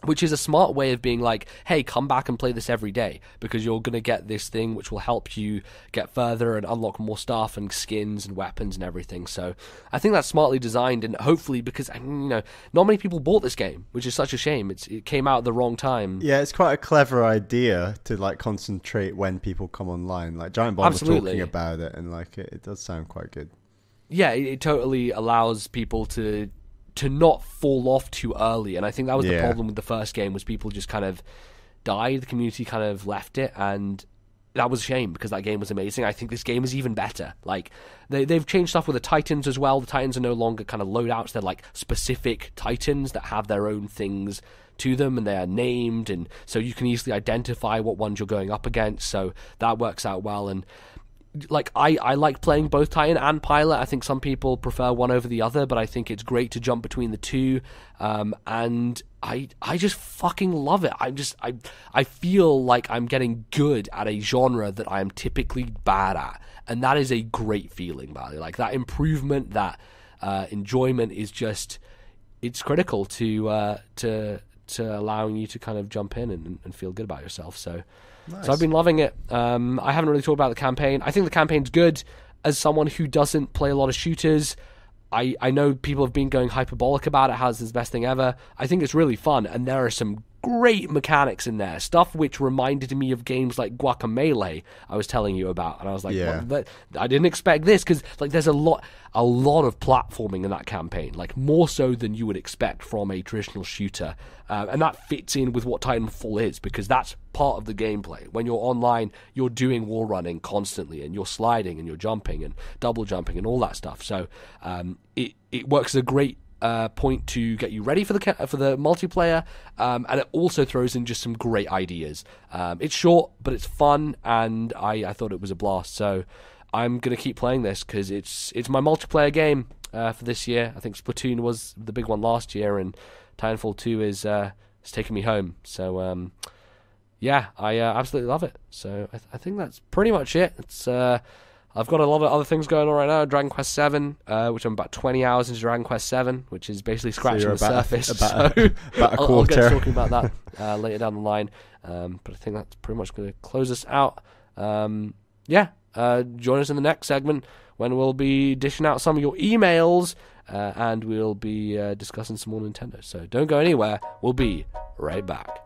Which is a smart way of being like, hey, come back and play this every day, because you're going to get this thing which will help you get further and unlock more stuff and skins and weapons and everything. So I think that's smartly designed, and hopefully, because not many people bought this game, which is such a shame. It came out at the wrong time. Yeah, it's quite a clever idea to like concentrate when people come online. Like Giant Bomb was talking about it, and like it does sound quite good. Yeah, it totally allows people to not fall off too early, and I think that was the problem with the first game, was people just kind of died, the community kind of left it, and that was a shame, because that game was amazing. I think this game is even better. Like, they've changed stuff with the Titans as well. The Titans are no longer kind of loadouts, they're like specific Titans that have their own things to them, and they are named, and so you can easily identify what ones you're going up against, so that works out well. And like I like playing both Titan and Pilot. I think some people prefer one over the other, but I think it's great to jump between the two. And I just fucking love it. I feel like I'm getting good at a genre that I am typically bad at, and that is a great feeling, Bally. Like, that improvement, that enjoyment is just, it's critical to allowing you to kind of jump in and feel good about yourself. So. Nice. So I've been loving it. I haven't really talked about the campaign. I think the campaign's good. As someone who doesn't play a lot of shooters, I know people have been going hyperbolic about it, how it's the best thing ever. I think it's really fun, and there are some great mechanics in there. Stuff which reminded me of games like Guacamelee I was telling you about, and I was like, I didn't expect this, because like there's a lot of platforming in that campaign, like more so than you would expect from a traditional shooter, and that fits in with what Titanfall is, because that's part of the gameplay. When you're online, you're doing wall running constantly, and you're sliding and you're jumping and double jumping and all that stuff. So it works as a great point to get you ready for the multiplayer, and it also throws in just some great ideas. It's short, but it's fun, and I thought it was a blast. So I'm gonna keep playing this, because it's my multiplayer game for this year. I think Splatoon was the big one last year, and Titanfall 2 is taking me home. So I absolutely love it. So I think that's pretty much it. It's I've got a lot of other things going on right now. Dragon Quest 7, which I'm about 20 hours into Dragon Quest 7, which is basically scratching the surface. About a quarter. I'll get to talking about that later down the line. But I think that's pretty much going to close us out. Join us in the next segment, when we'll be dishing out some of your emails, and we'll be discussing some more Nintendo. So don't go anywhere. We'll be right back.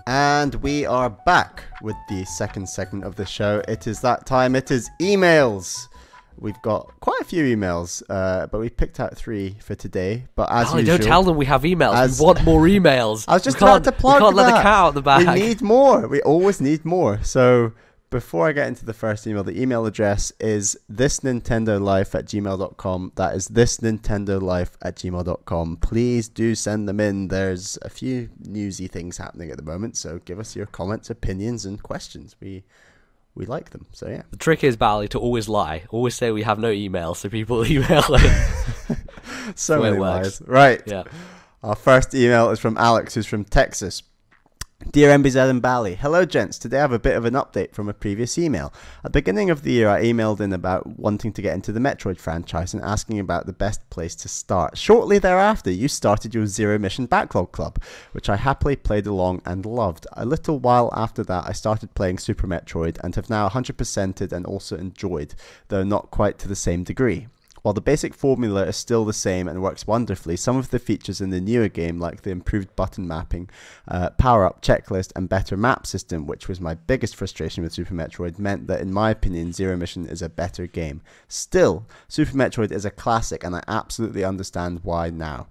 And we are back with the second segment of the show. It is that time. It is emails. We've got quite a few emails, but we picked out 3 for today. But as usual, don't tell them we have emails. We want more emails. I was just about to plug that. We can't let the cat out of the bag. We need more. We always need more. So before I get into the first email, the email address is ThisNintendoLife@gmail.com. That is ThisNintendoLife@gmail.com. Please do send them in. There's a few newsy things happening at the moment, so give us your comments, opinions, and questions. We like them, so yeah. The trick is, Bally, to always lie. Always say we have no email, so people email it. So many lies. Right. Yeah. Our first email is from Alex, who's from Texas. Dear MBZ and Bally, hello gents, today I have a bit of an update from a previous email. At the beginning of the year I emailed in about wanting to get into the Metroid franchise and asking about the best place to start. Shortly thereafter you started your Zero Mission Backlog Club, which I happily played along and loved. A little while after that I started playing Super Metroid and have now 100%ed and also enjoyed, though not quite to the same degree. While the basic formula is still the same and works wonderfully, some of the features in the newer game, like the improved button mapping, power-up checklist, and better map system, which was my biggest frustration with Super Metroid, meant that, in my opinion, Zero Mission is a better game. Still, Super Metroid is a classic, and I absolutely understand why now.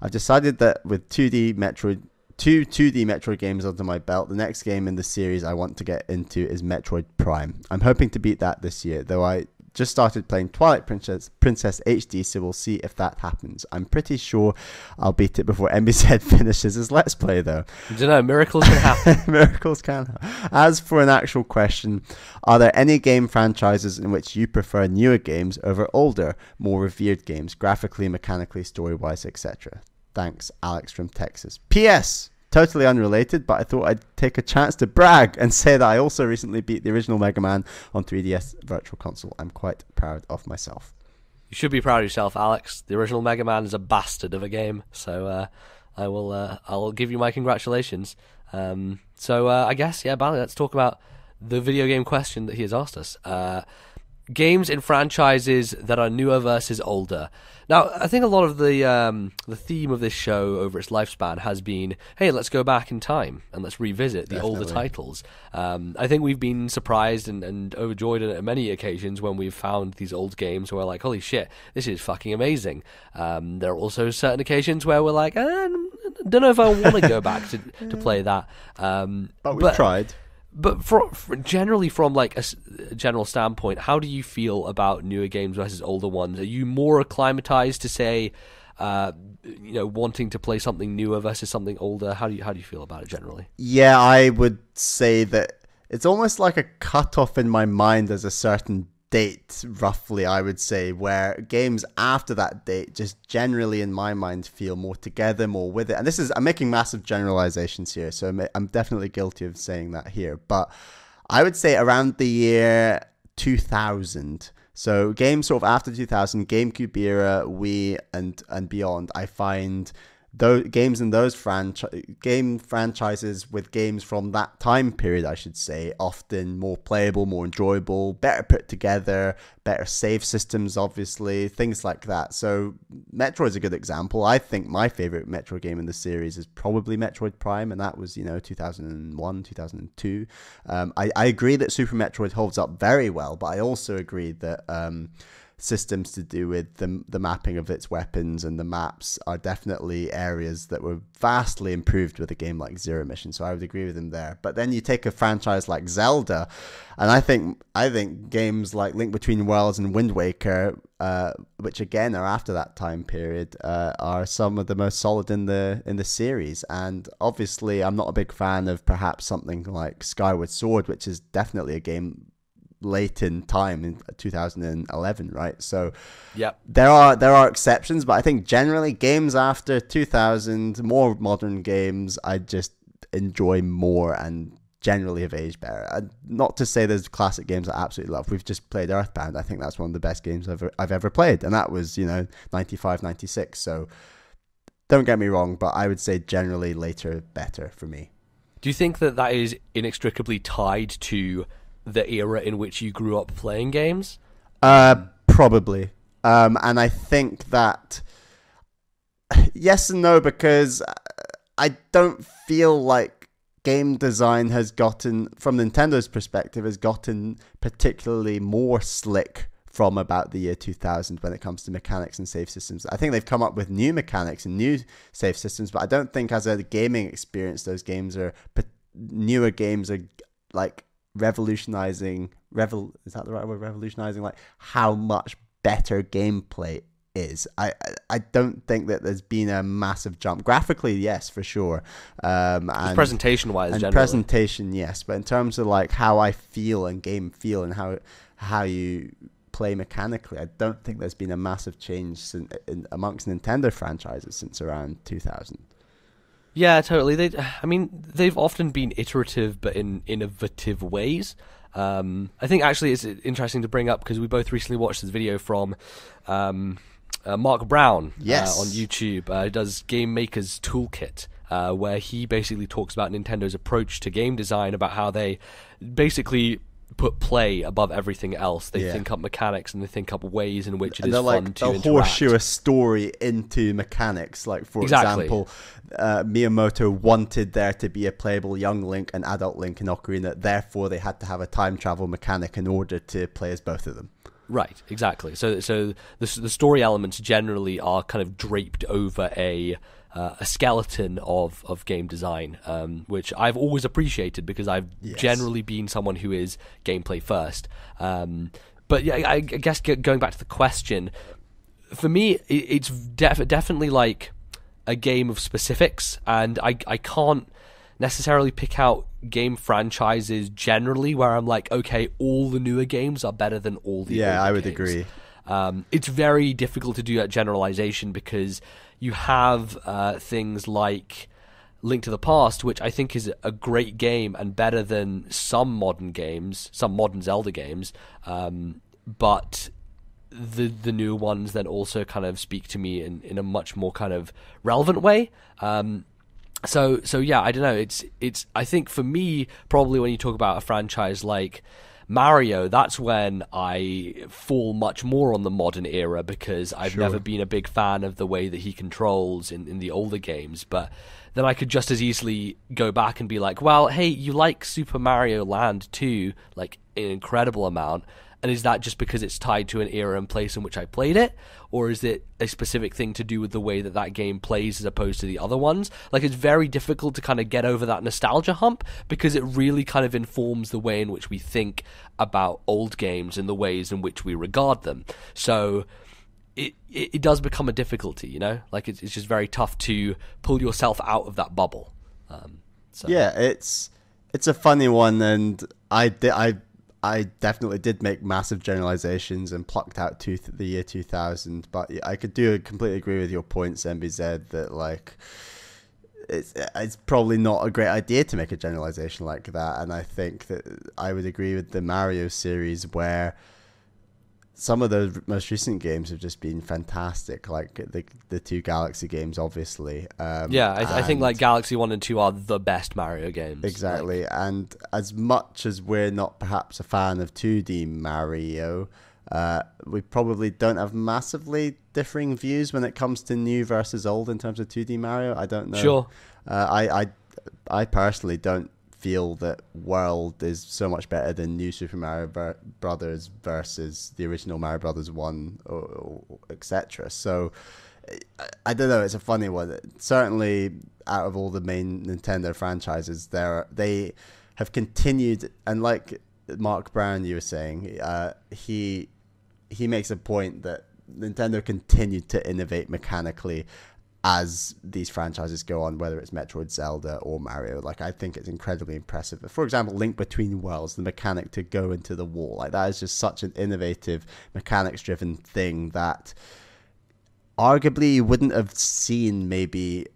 I've decided that with two 2D Metroid games under my belt, the next game in the series I want to get into is Metroid Prime. I'm hoping to beat that this year, though I just started playing Twilight Princess HD, so we'll see if that happens. I'm pretty sure I'll beat it before MBZ finishes his Let's Play, though. I don't know, miracles can happen. Miracles can happen. As for an actual question, are there any game franchises in which you prefer newer games over older, more revered games, graphically, mechanically, story-wise, etc.? Thanks, Alex from Texas. P.S. Totally unrelated, but I thought I'd take a chance to brag and say that I also recently beat the original Mega Man on 3DS Virtual Console. I'm quite proud of myself. You should be proud of yourself, Alex. The original Mega Man is a bastard of a game, so I'll give you my congratulations. I guess, Bally, let's talk about the video game question that he has asked us. Games in franchises that are newer versus older. Now, I think a lot of the theme of this show over its lifespan has been, hey, let's go back in time and let's revisit the older titles. I think we've been surprised and overjoyed at many occasions when we've found these old games where we're like, holy shit, this is fucking amazing. There are also certain occasions where we're like, I don't know if I want to go back to play that. But we've tried. But generally, from like a general standpoint, how do you feel about newer games versus older ones? Are you more acclimatized to say, wanting to play something newer versus something older? How do you feel about it generally? Yeah, I would say that it's almost like a cutoff in my mind as a certain date, roughly, I would say, where games after that date just generally in my mind feel more together, more with it. And I'm making massive generalizations here, so I'm definitely guilty of saying that here, but I would say around the year 2000, so games sort of after 2000, GameCube era, Wii and beyond, I find those games in those game franchises with games from that time period, I should say, often more playable, more enjoyable, better put together, better save systems, obviously, things like that. So Metroid's a good example. I think my favorite Metroid game in the series is probably Metroid Prime, and that was 2001, 2002. I agree that Super Metroid holds up very well, but I also agree that systems to do with the mapping of its weapons and the maps are definitely areas that were vastly improved with a game like Zero Mission, so I would agree with him there. But then you take a franchise like Zelda, and I think games like Link Between Worlds and Wind Waker, which again are after that time period, are some of the most solid in the series. And obviously I'm not a big fan of perhaps something like Skyward Sword, which is definitely a game late in time in 2011, right? So yep, there are exceptions, but I think generally games after 2000, more modern games, I just enjoy more and generally have aged better. Not to say there's classic games I absolutely love. We've just played Earthbound. I think that's one of the best games I've ever played, and that was 95, 96. So don't get me wrong, but I would say generally later better for me. Do you think that is inextricably tied to the era in which you grew up playing games? Probably. And I think that yes and no, because I don't feel like game design has gotten, from Nintendo's perspective, has gotten particularly more slick from about the year 2000 when it comes to mechanics and save systems. I think they've come up with new mechanics and new save systems, but I don't think as a gaming experience newer games are like revolutionizing is that the right word? Revolutionizing, like how much better gameplay is. I don't think that there's been a massive jump graphically, yes, for sure, and presentation wise, and generally. Presentation, yes, but in terms of like how I feel and game feel and how you play mechanically, I don't think there's been a massive change amongst Nintendo franchises since around 2000. Yeah, totally. They've often been iterative, but in innovative ways. I think actually it's interesting to bring up because we both recently watched this video from Mark Brown on YouTube. He does Game Maker's Toolkit, where he basically talks about Nintendo's approach to game design, about how they basically put play above everything else. They think up mechanics and they think up ways in which it is fun to interact. They'll horseshoe a story into mechanics. Like, for example, Miyamoto wanted there to be a playable young Link and adult Link in Ocarina, therefore they had to have a time travel mechanic in order to play as both of them. Right, exactly. So the story elements generally are kind of draped over a skeleton of game design, which I've always appreciated because I've generally been someone who is gameplay first. But yeah, I guess going back to the question, for me, it's definitely like a game of specifics, and I can't necessarily pick out game franchises generally where I'm like, okay, all the newer games are better than all the older I would games. agree. It's very difficult to do that generalization because you have things like Link to the Past, which I think is a great game and better than some modern games, some modern Zelda games, but the new ones then also kind of speak to me in a much more kind of relevant way. So yeah, I don't know. It's I think for me, probably when you talk about a franchise like Mario, that's when I fall much more on the modern era because I've never been a big fan of the way that he controls in the older games. But then I could just as easily go back and be like, well, hey, you like Super Mario Land 2, like an incredible amount. And is that just because it's tied to an era and place in which I played it? Or is it a specific thing to do with the way that game plays as opposed to the other ones? Like, it's very difficult to kind of get over that nostalgia hump because it really kind of informs the way in which we think about old games and the ways in which we regard them. So it does become a difficulty, you know? Like, it's just very tough to pull yourself out of that bubble. Yeah, it's a funny one, and I definitely did make massive generalizations and plucked out the year 2000, but I completely agree with your points, MBZ, that like it's probably not a great idea to make a generalization like that. And I think that I would agree with the Mario series, where some of the most recent games have just been fantastic, like the two Galaxy games, obviously. I think like Galaxy 1 and 2 are the best Mario games. Exactly, and as much as we're not perhaps a fan of 2D Mario, we probably don't have massively differing views when it comes to new versus old in terms of 2D Mario. I don't know. Sure. I personally don't feel that World is so much better than New Super Mario Brothers versus the original Mario Brothers 1, or etc. So I don't know, it's a funny one. Certainly out of all the main Nintendo franchises, they have continued, and like Mark Brown, you were saying, he makes a point that Nintendo continued to innovate mechanically as these franchises go on, whether it's Metroid, Zelda, or Mario. Like, I think it's incredibly impressive. For example, Link Between Worlds, the mechanic to go into the wall, like that is just such an innovative, mechanics-driven thing that arguably you wouldn't have seen maybe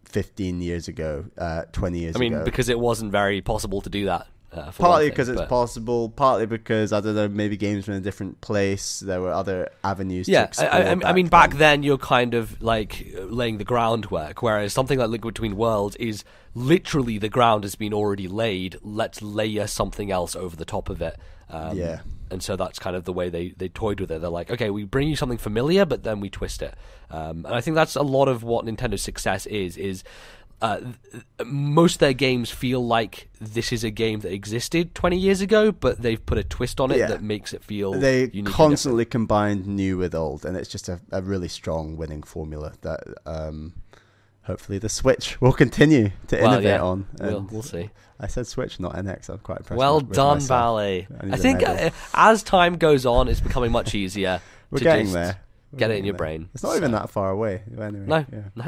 15 years ago, 20 years ago. I mean, because it wasn't very possible to do that. Partly because it's possible, partly because, I don't know, maybe games were in a different place. There were other avenues to explore. I mean, back then you're kind of like laying the groundwork, whereas something like Link Between Worlds is literally the ground has been already laid. Let's layer something else over the top of it. And so that's kind of the way they toyed with it. They're like, okay, we bring you something familiar, but then we twist it. And I think that's a lot of what Nintendo's success is most of their games feel like this is a game that existed 20 years ago, but they've put a twist on it that makes it feel they constantly combined new with old, and it's just a really strong winning formula that hopefully the Switch will continue to innovate on. We'll see. I said Switch, not NX. I'm quite impressed. Well done, Ballet. I think as time goes on, it's becoming much easier. We're getting there. Get it in your brain. It's not even that far away. Anyway, no.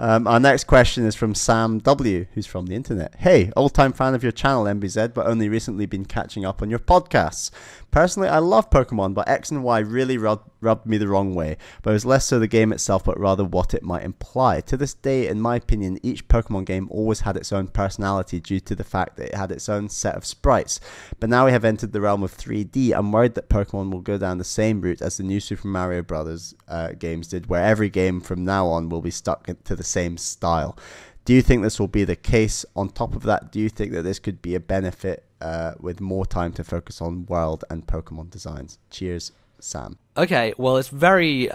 Our next question is from Sam W, who's from the internet. Hey, old-time fan of your channel, MBZ, but only recently been catching up on your podcasts. Personally, I love Pokemon, but X and Y really rubbed me the wrong way. But it was less so the game itself, but rather what it might imply. To this day, in my opinion, each Pokemon game always had its own personality due to the fact that it had its own set of sprites. But now we have entered the realm of 3D. I'm worried that Pokemon will go down the same route as the new Super Mario Brothers games did, where every game from now on will be stuck to the same style. Do you think this will be the case? On top of that, do you think that this could be a benefit with more time to focus on world and Pokemon designs? Cheers, Sam. Okay, well, it's very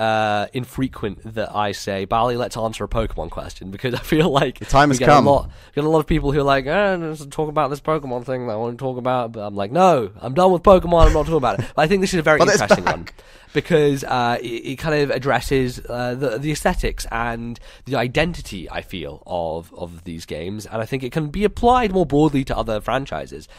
infrequent that I say, Bali, let's answer a Pokemon question, because I feel like the time has come. We get a lot of people who are like, let's talk about this Pokemon thing that I want to talk about, but I'm like, no, I'm done with Pokemon, I'm not talking about it. But I think this is a very interesting one, because it kind of addresses the aesthetics and the identity, I feel, of these games, and I think it can be applied more broadly to other franchises.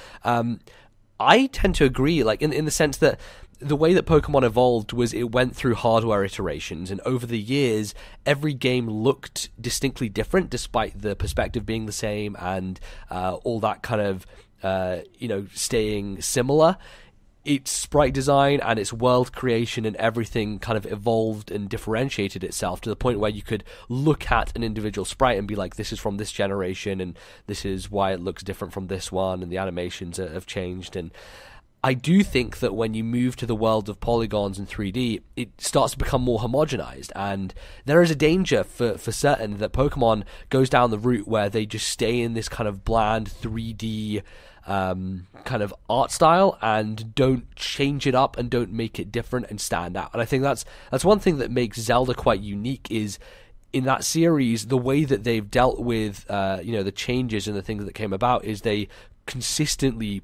I tend to agree, like in the sense that the way that Pokemon evolved was it went through hardware iterations, and over the years, every game looked distinctly different, despite the perspective being the same and all that kind of, staying similar. Its sprite design and its world creation and everything kind of evolved and differentiated itself to the point where you could look at an individual sprite and be like, this is from this generation, and this is why it looks different from this one, and the animations have changed. And I do think that when you move to the world of polygons and 3D, it starts to become more homogenized, and there is a danger for certain that Pokemon goes down the route where they just stay in this kind of bland 3D kind of art style and don't change it up and don't make it different and stand out. And I think that's one thing that makes Zelda quite unique, is in that series, the way that they've dealt with the changes and the things that came about is they consistently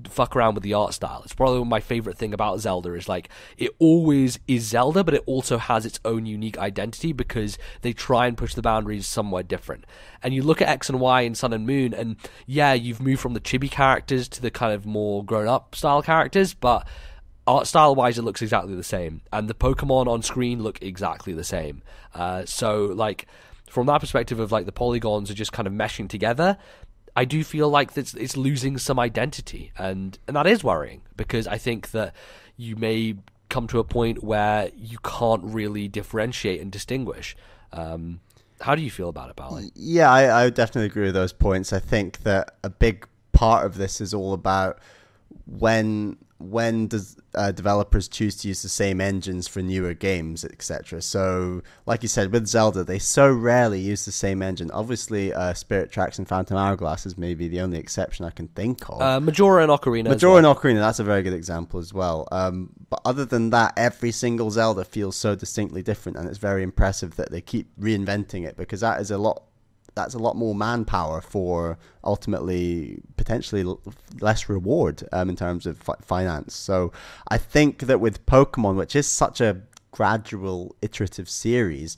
fuck around with the art style. It's probably my favorite thing about Zelda, is like it always is Zelda, but it also has its own unique identity because they try and push the boundaries somewhere different. And you look at X and Y in Sun and Moon, and yeah, you've moved from the chibi characters to the kind of more grown-up style characters, but art style wise it looks exactly the same, and the Pokemon on screen look exactly the same. So like from that perspective of like the polygons are just kind of meshing together, I do feel like it's losing some identity, and that is worrying, because I think that you may come to a point where you can't really differentiate and distinguish. How do you feel about it, Bali? Yeah, I would definitely agree with those points. I think that a big part of this is all about when does developers choose to use the same engines for newer games, etc. So, like you said, with Zelda, they so rarely use the same engine. Obviously, Spirit Tracks and Phantom Hourglass is maybe the only exception I can think of. Majora and Ocarina. And Ocarina, that's a very good example as well. But other than that, every single Zelda feels so distinctly different, and it's very impressive that they keep reinventing it, because that's a lot more manpower for ultimately potentially less reward in terms of finance. So I think that with Pokemon, which is such a gradual iterative series,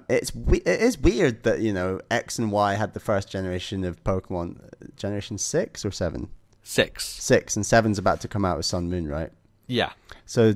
it is weird that X and Y had the first generation of Pokemon, generation 6 or 7? 6, and 7's about to come out with Sun Moon, right? Yeah. So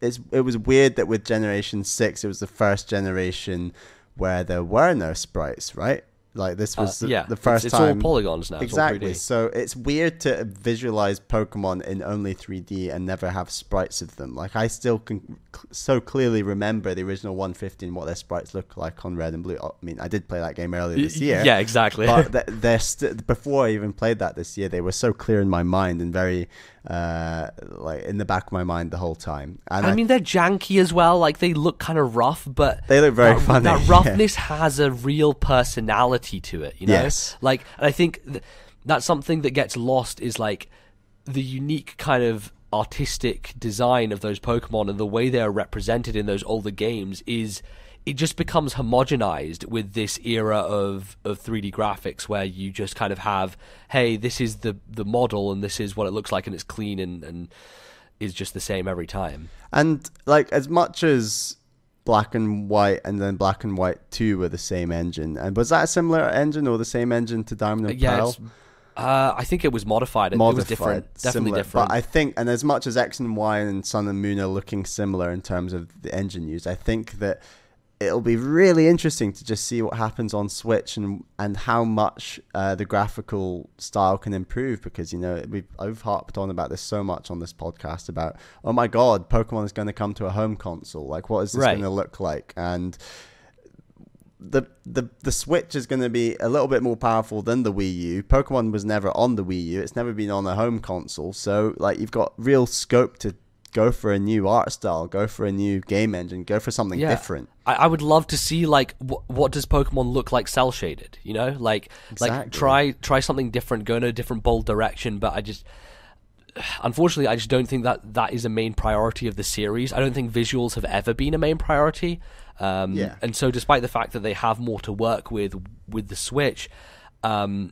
it was weird that with generation 6 it was the first generation where there were no sprites, right? Like this was the first time. It's all polygons now. Exactly. It's so it's weird to visualize Pokemon in only 3D and never have sprites of them. Like I still can so clearly remember the original 150 and what their sprites look like on Red and Blue. I mean, I did play that game earlier this year. Yeah, exactly. But before I even played that this year, they were so clear in my mind and very like in the back of my mind the whole time. And I mean, they're janky as well. Like they look kind of rough, but they look very funny. That roughness has a real personality to it, you know? Yes. Like, and I think that's something that gets lost, is like the unique kind of artistic design of those Pokemon and the way they are represented in those older games is it just becomes homogenized with this era of 3D graphics, where you just kind of have, hey, this is the model and this is what it looks like, and it's clean and is just the same every time. And like, as much as Black and White and then Black and White 2 were the same engine, and was that a similar engine or the same engine to Diamond and Pearl? I think it was modified. It was different. Definitely similar, different. But I think, and as much as X and Y and Sun and Moon are looking similar in terms of the engine used, I think that it'll be really interesting to just see what happens on Switch and how much the graphical style can improve, because I've harped on about this so much on this podcast about, oh my god, Pokemon is going to come to a home console, like what is this going to look like? And the Switch is going to be a little bit more powerful than the Wii U. Pokemon was never on the Wii U, it's never been on a home console, so like you've got real scope to go for a new art style, go for a new game engine, go for something different. I would love to see like what does Pokemon look like cell shaded, like try something different, go in a different bold direction. But unfortunately I just don't think that is a main priority of the series. I don't think visuals have ever been a main priority, and so despite the fact that they have more to work with the Switch, I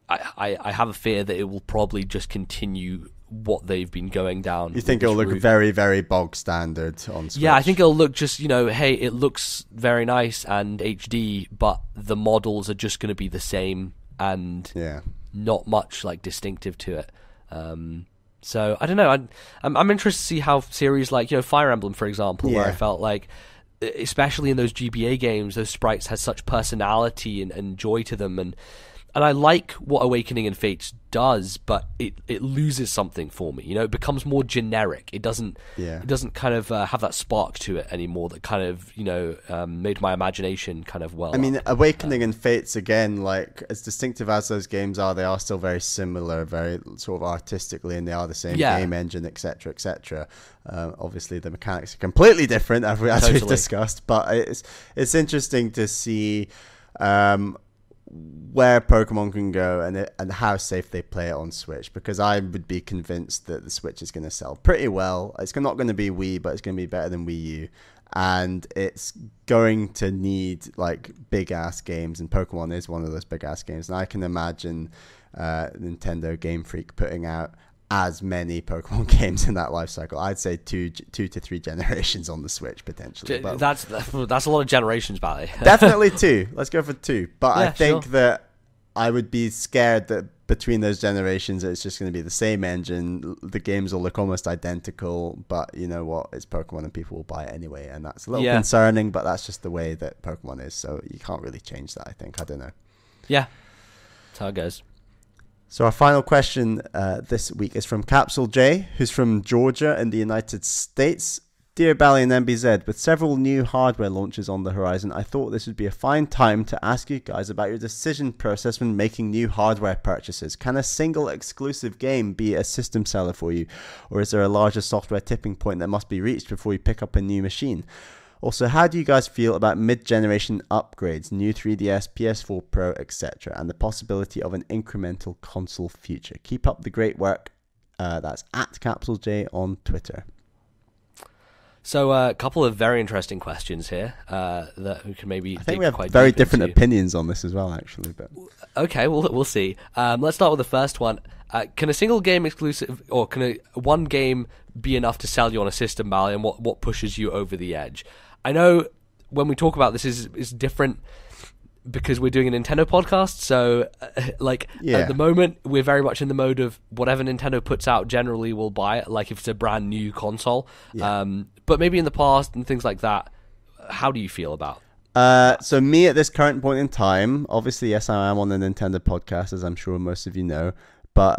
have a fear that it will probably just continue what they've been going down. You think it'll look very, very bog standard on Switch? Yeah, I think it'll look just, hey, it looks very nice and HD, but the models are just going to be the same and not much like distinctive to it. So I don't know. I'm interested to see how series like Fire Emblem, for example, where I felt like, especially in those GBA games, those sprites had such personality and joy to them, and I like what Awakening and Fates does, but it loses something for me. It becomes more generic. It doesn't kind of have that spark to it anymore that kind of made my imagination kind of well. I mean, Awakening and Fates, again, like as distinctive as those games are, they are still very similar, very sort of artistically, and they are the same game engine, etc., etc. Obviously, the mechanics are completely different, as we've discussed, but it's interesting to see where Pokemon can go and how safe they play it on Switch, because I would be convinced that the Switch is going to sell pretty well. It's not going to be Wii, but it's going to be better than Wii U, and it's going to need like big ass games, and Pokemon is one of those big ass games, and I can imagine Nintendo Game Freak putting out as many Pokemon games in that life cycle. I'd say two to three generations on the Switch potentially. But that's a lot of generations, Bally. Definitely two. Let's go for two. But I think that I would be scared that between those generations, it's just going to be the same engine. The games will look almost identical, but you know what? It's Pokemon and people will buy it anyway, and that's a little concerning. But that's just the way that Pokemon is, so you can't really change that. I think. I don't know. Yeah, that's how it goes. So our final question this week is from Capsule J, who's from Georgia in the United States. Dear Bally and MBZ, with several new hardware launches on the horizon, I thought this would be a fine time to ask you guys about your decision process when making new hardware purchases. Can a single exclusive game be a system seller for you, or is there a larger software tipping point that must be reached before you pick up a new machine? Also, how do you guys feel about mid-generation upgrades, new 3DS, PS4 Pro, etc., and the possibility of an incremental console future? Keep up the great work. That's at Capsule J on Twitter. So a couple of very interesting questions here that we can maybe. I think we have very different opinions on this as well, actually. But okay, we'll see. Let's start with the first one. Can a single game exclusive, or can one game be enough to sell you on a system, Bally, and what pushes you over the edge? I know when we talk about this is different because we're doing a Nintendo podcast, so at the moment we're very much in the mode of whatever Nintendo puts out, generally we'll buy it, like if it's a brand new console. But maybe in the past and things like that, how do you feel about? So me at this current point in time, obviously yes, I am on the Nintendo podcast, as I'm sure most of you know, but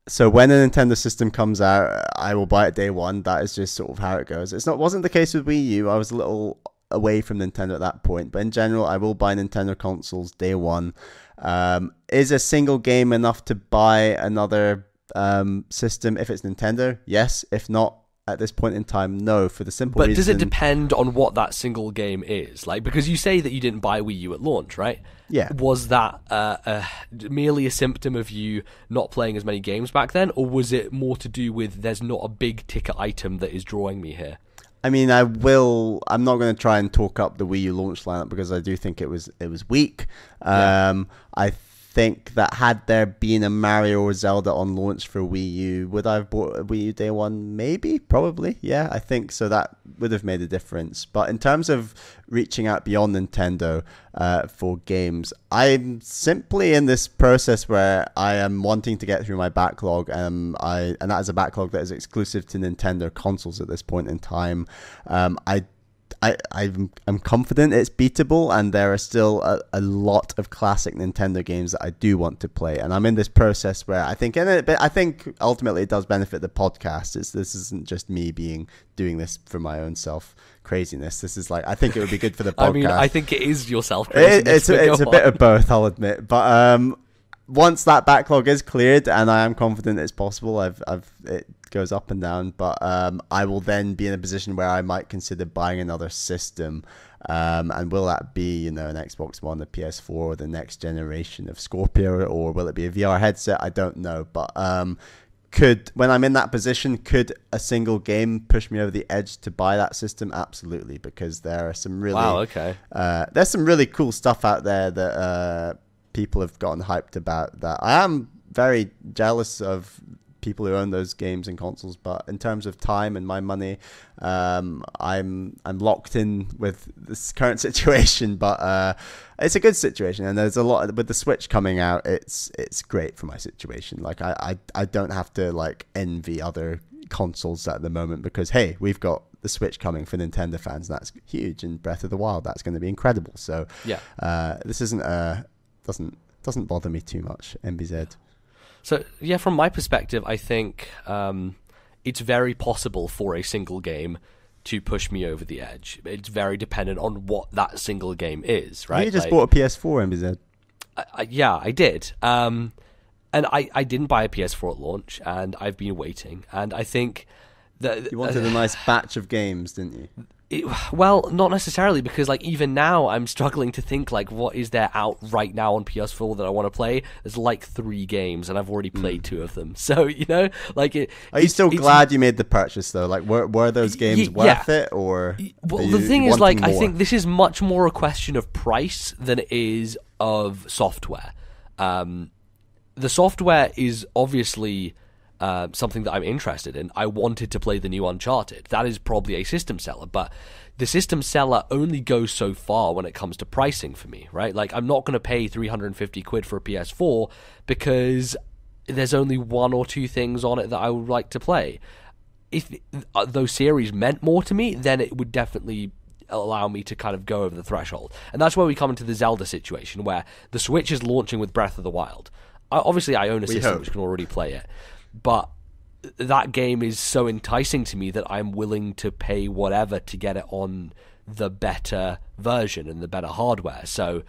so when a Nintendo system comes out, I will buy it day one. That is just sort of how it goes. Wasn't the case with Wii U. I was a little away from Nintendo at that point, but in general, I will buy Nintendo consoles day one. Is a single game enough to buy another system if it's Nintendo? Yes. If not, at this point in time, no, for the simple reason. But does it depend on what that single game is? Like, because you say that you didn't buy Wii U at launch, right? Yeah. Was that merely a symptom of you not playing as many games back then, or was it more to do with there's not a big ticket item that is drawing me here? I mean, I'm not going to try and talk up the Wii U launch lineup because I do think it was weak. I think that had there been a Mario or Zelda on launch for Wii U, would I have bought a Wii U day one? Maybe, probably. Yeah, I think so. That would have made a difference. But in terms of reaching out beyond Nintendo for games, I'm simply in this process where I am wanting to get through my backlog, and that is a backlog that is exclusive to Nintendo consoles at this point in time. I'm confident it's beatable, and there are still a lot of classic Nintendo games that I do want to play, and I'm in this process where I think ultimately it does benefit the podcast. This isn't just me doing this for my own self craziness. This is like, I think it would be good for the podcast. I mean, I think it is your self craziness. It's a bit of both, I'll admit, but once that backlog is cleared, and I am confident it's possible, it goes up and down, but I will then be in a position where I might consider buying another system, and will that be, an Xbox One, a PS4, or the next generation of Scorpio, or will it be a VR headset? I don't know, but when I'm in that position, could a single game push me over the edge to buy that system? Absolutely, because there are some really there's some really cool stuff out there that people have gotten hyped about, that I am very jealous of people who own those games and consoles, but in terms of time and my money, I'm locked in with this current situation, but it's a good situation, and there's a lot with the Switch coming out. It's great for my situation. Like I don't have to like envy other consoles at the moment, because hey, we've got the Switch coming for Nintendo fans, and that's huge, and Breath of the Wild, that's going to be incredible. So this isn't doesn't bother me too much, MBZ. So, yeah, from my perspective, I think it's very possible for a single game to push me over the edge. It's very dependent on what that single game is, right? You just bought a PS4, MBZ. Yeah, I did. And I didn't buy a PS4 at launch, and I've been waiting. And I think that... You wanted a nice batch of games, didn't you? Well, not necessarily, because like even now I'm struggling to think like what is there out right now on PS4 that I want to play. There's like 3 games, and I've already played 2 of them. So like are you still glad you made the purchase though? Like were those games worth it, or? Well, the thing is, like, I think this is much more a question of price than it is of software. The software is obviously something that I'm interested in. I wanted to play the new Uncharted. That is probably a system seller, but the system seller only goes so far when it comes to pricing for me, right? Like, I'm not going to pay 350 quid for a PS4 because there's only 1 or 2 things on it that I would like to play. If those series meant more to me, then it would definitely allow me to kind of go over the threshold. And that's where we come into the Zelda situation, where the Switch is launching with Breath of the Wild. Obviously, I own a system which can already play it, but that game is so enticing to me that I'm willing to pay whatever to get it on the better version and the better hardware. So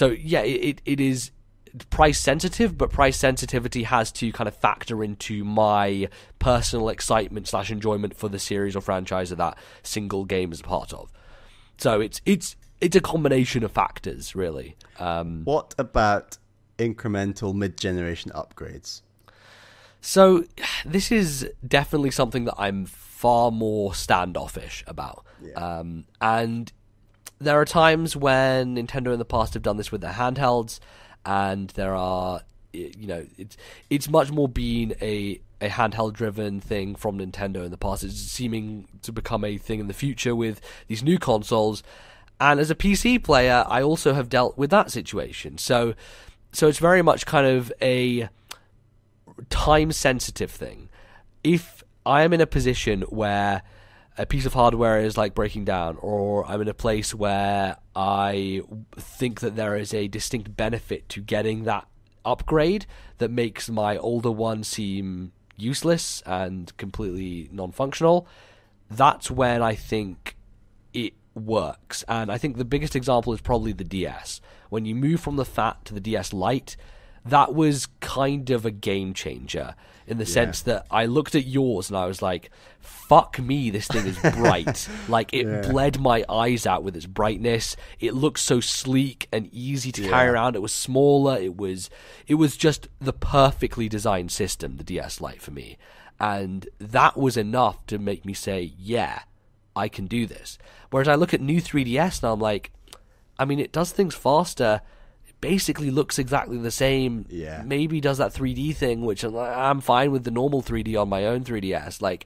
yeah, it is price sensitive, but price sensitivity has to kind of factor into my personal excitement / enjoyment for the series or franchise that that single game is a part of. So it's a combination of factors, really. What about incremental mid-generation upgrades? So this is definitely something that I'm far more standoffish about. Yeah. And there are times when Nintendo in the past have done this with their handhelds, and there are, it's much more been a handheld-driven thing from Nintendo in the past. It's seeming to become a thing in the future with these new consoles. And as a PC player, I also have dealt with that situation. So it's very much kind of a time-sensitive thing. If I am in a position where a piece of hardware is like breaking down, or I'm in a place where I think that there is a distinct benefit to getting that upgrade that makes my older one seem useless and completely non-functional, that's when I think it works. And I think the biggest example is probably the DS. When you move from the Fat to the DS Lite, that was kind of a game changer in the sense that I looked at yours and I was like, fuck me, this thing is bright. Like, it bled my eyes out with its brightness. It looked so sleek and easy to carry around. It was smaller. It was just the perfectly designed system, the DS Lite, for me. And that was enough to make me say, yeah, I can do this. Whereas I look at new 3DS and I'm like, I mean, it does things faster. Basically looks exactly the same. Maybe does that 3D thing, which I'm fine with the normal 3D on my own 3DS. Like,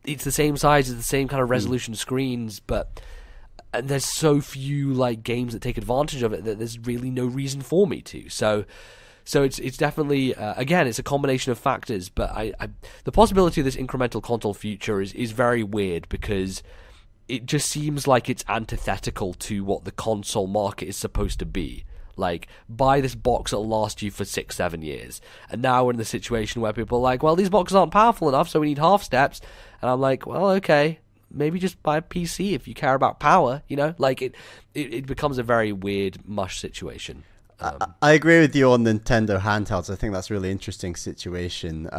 it's the same size, it's the same kind of resolution screens, but there's so few like games that take advantage of it that there's really no reason for me to. So it's definitely again, it's a combination of factors. But I the possibility of this incremental console future is very weird, because it just seems like it's antithetical to what the console market is supposed to be. Like, buy this box, it'll last you for 6-7 years. And now we're in the situation where people are like, well, these boxes aren't powerful enough, so we need half steps. And I'm like, well, okay, maybe just buy a PC if you care about power, you know? Like, it becomes a very weird mush situation. I agree with you on Nintendo handhelds. I think that's a really interesting situation.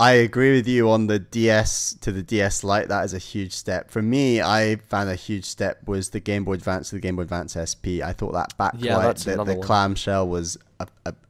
I agree with you on the DS to the DS Lite. That is a huge step. For me, I found a huge step was the Game Boy Advance to the Game Boy Advance SP. I thought that backlight, the clamshell was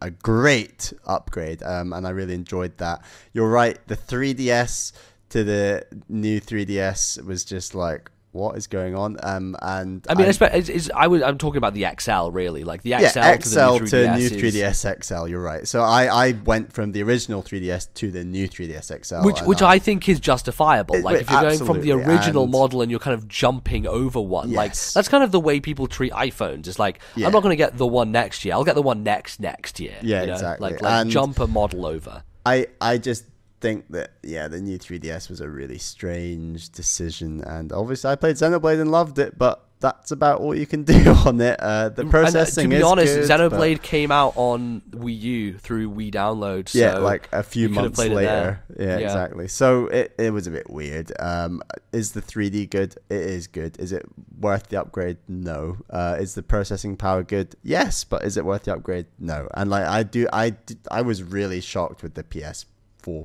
a great upgrade, and I really enjoyed that. You're right, the 3DS to the new 3DS was just like, what is going on? And I mean, I'm talking about the XL, really, like the XL to the new 3DS XL. You're right. So I went from the original 3DS to the new 3DS XL, which I think is justifiable. Like, if you're going from the original model and you're kind of jumping over one, like that's kind of the way people treat iPhones. It's like, I'm not going to get the one next year. I'll get the one next year. Yeah, you know? exactly. Like jump a model over. I just think that the new 3DS was a really strange decision, and obviously I played Xenoblade and loved it, but that's about all you can do on it. The processing is good. To be honest, Xenoblade came out on Wii U through Wii download. So like a few months later. Yeah, exactly. So it was a bit weird. Is the 3D good? It is good. Is it worth the upgrade? No. Is the processing power good? Yes, but is it worth the upgrade? No. And like I was really shocked with the PS4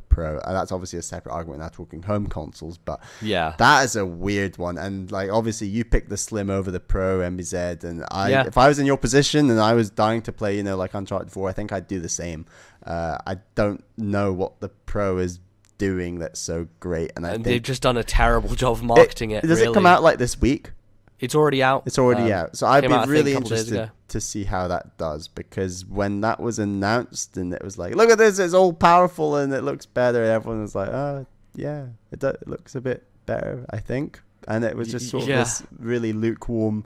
Pro, and that's obviously a separate argument now talking home consoles, but that is a weird one. And like, obviously you picked the Slim over the Pro, MBZ, and if I was in your position and I was dying to play, like Uncharted 4, I think I'd do the same. I don't know what the Pro is doing that's so great, and they've just done a terrible job of marketing it. Does it come out like this week? It's already out. It's already out. So I'd be really interested to see how that does, because when that was announced and it was like, look at this, it's all powerful and it looks better, everyone was like, oh, yeah, it looks a bit better, I think. And it was just sort of this really lukewarm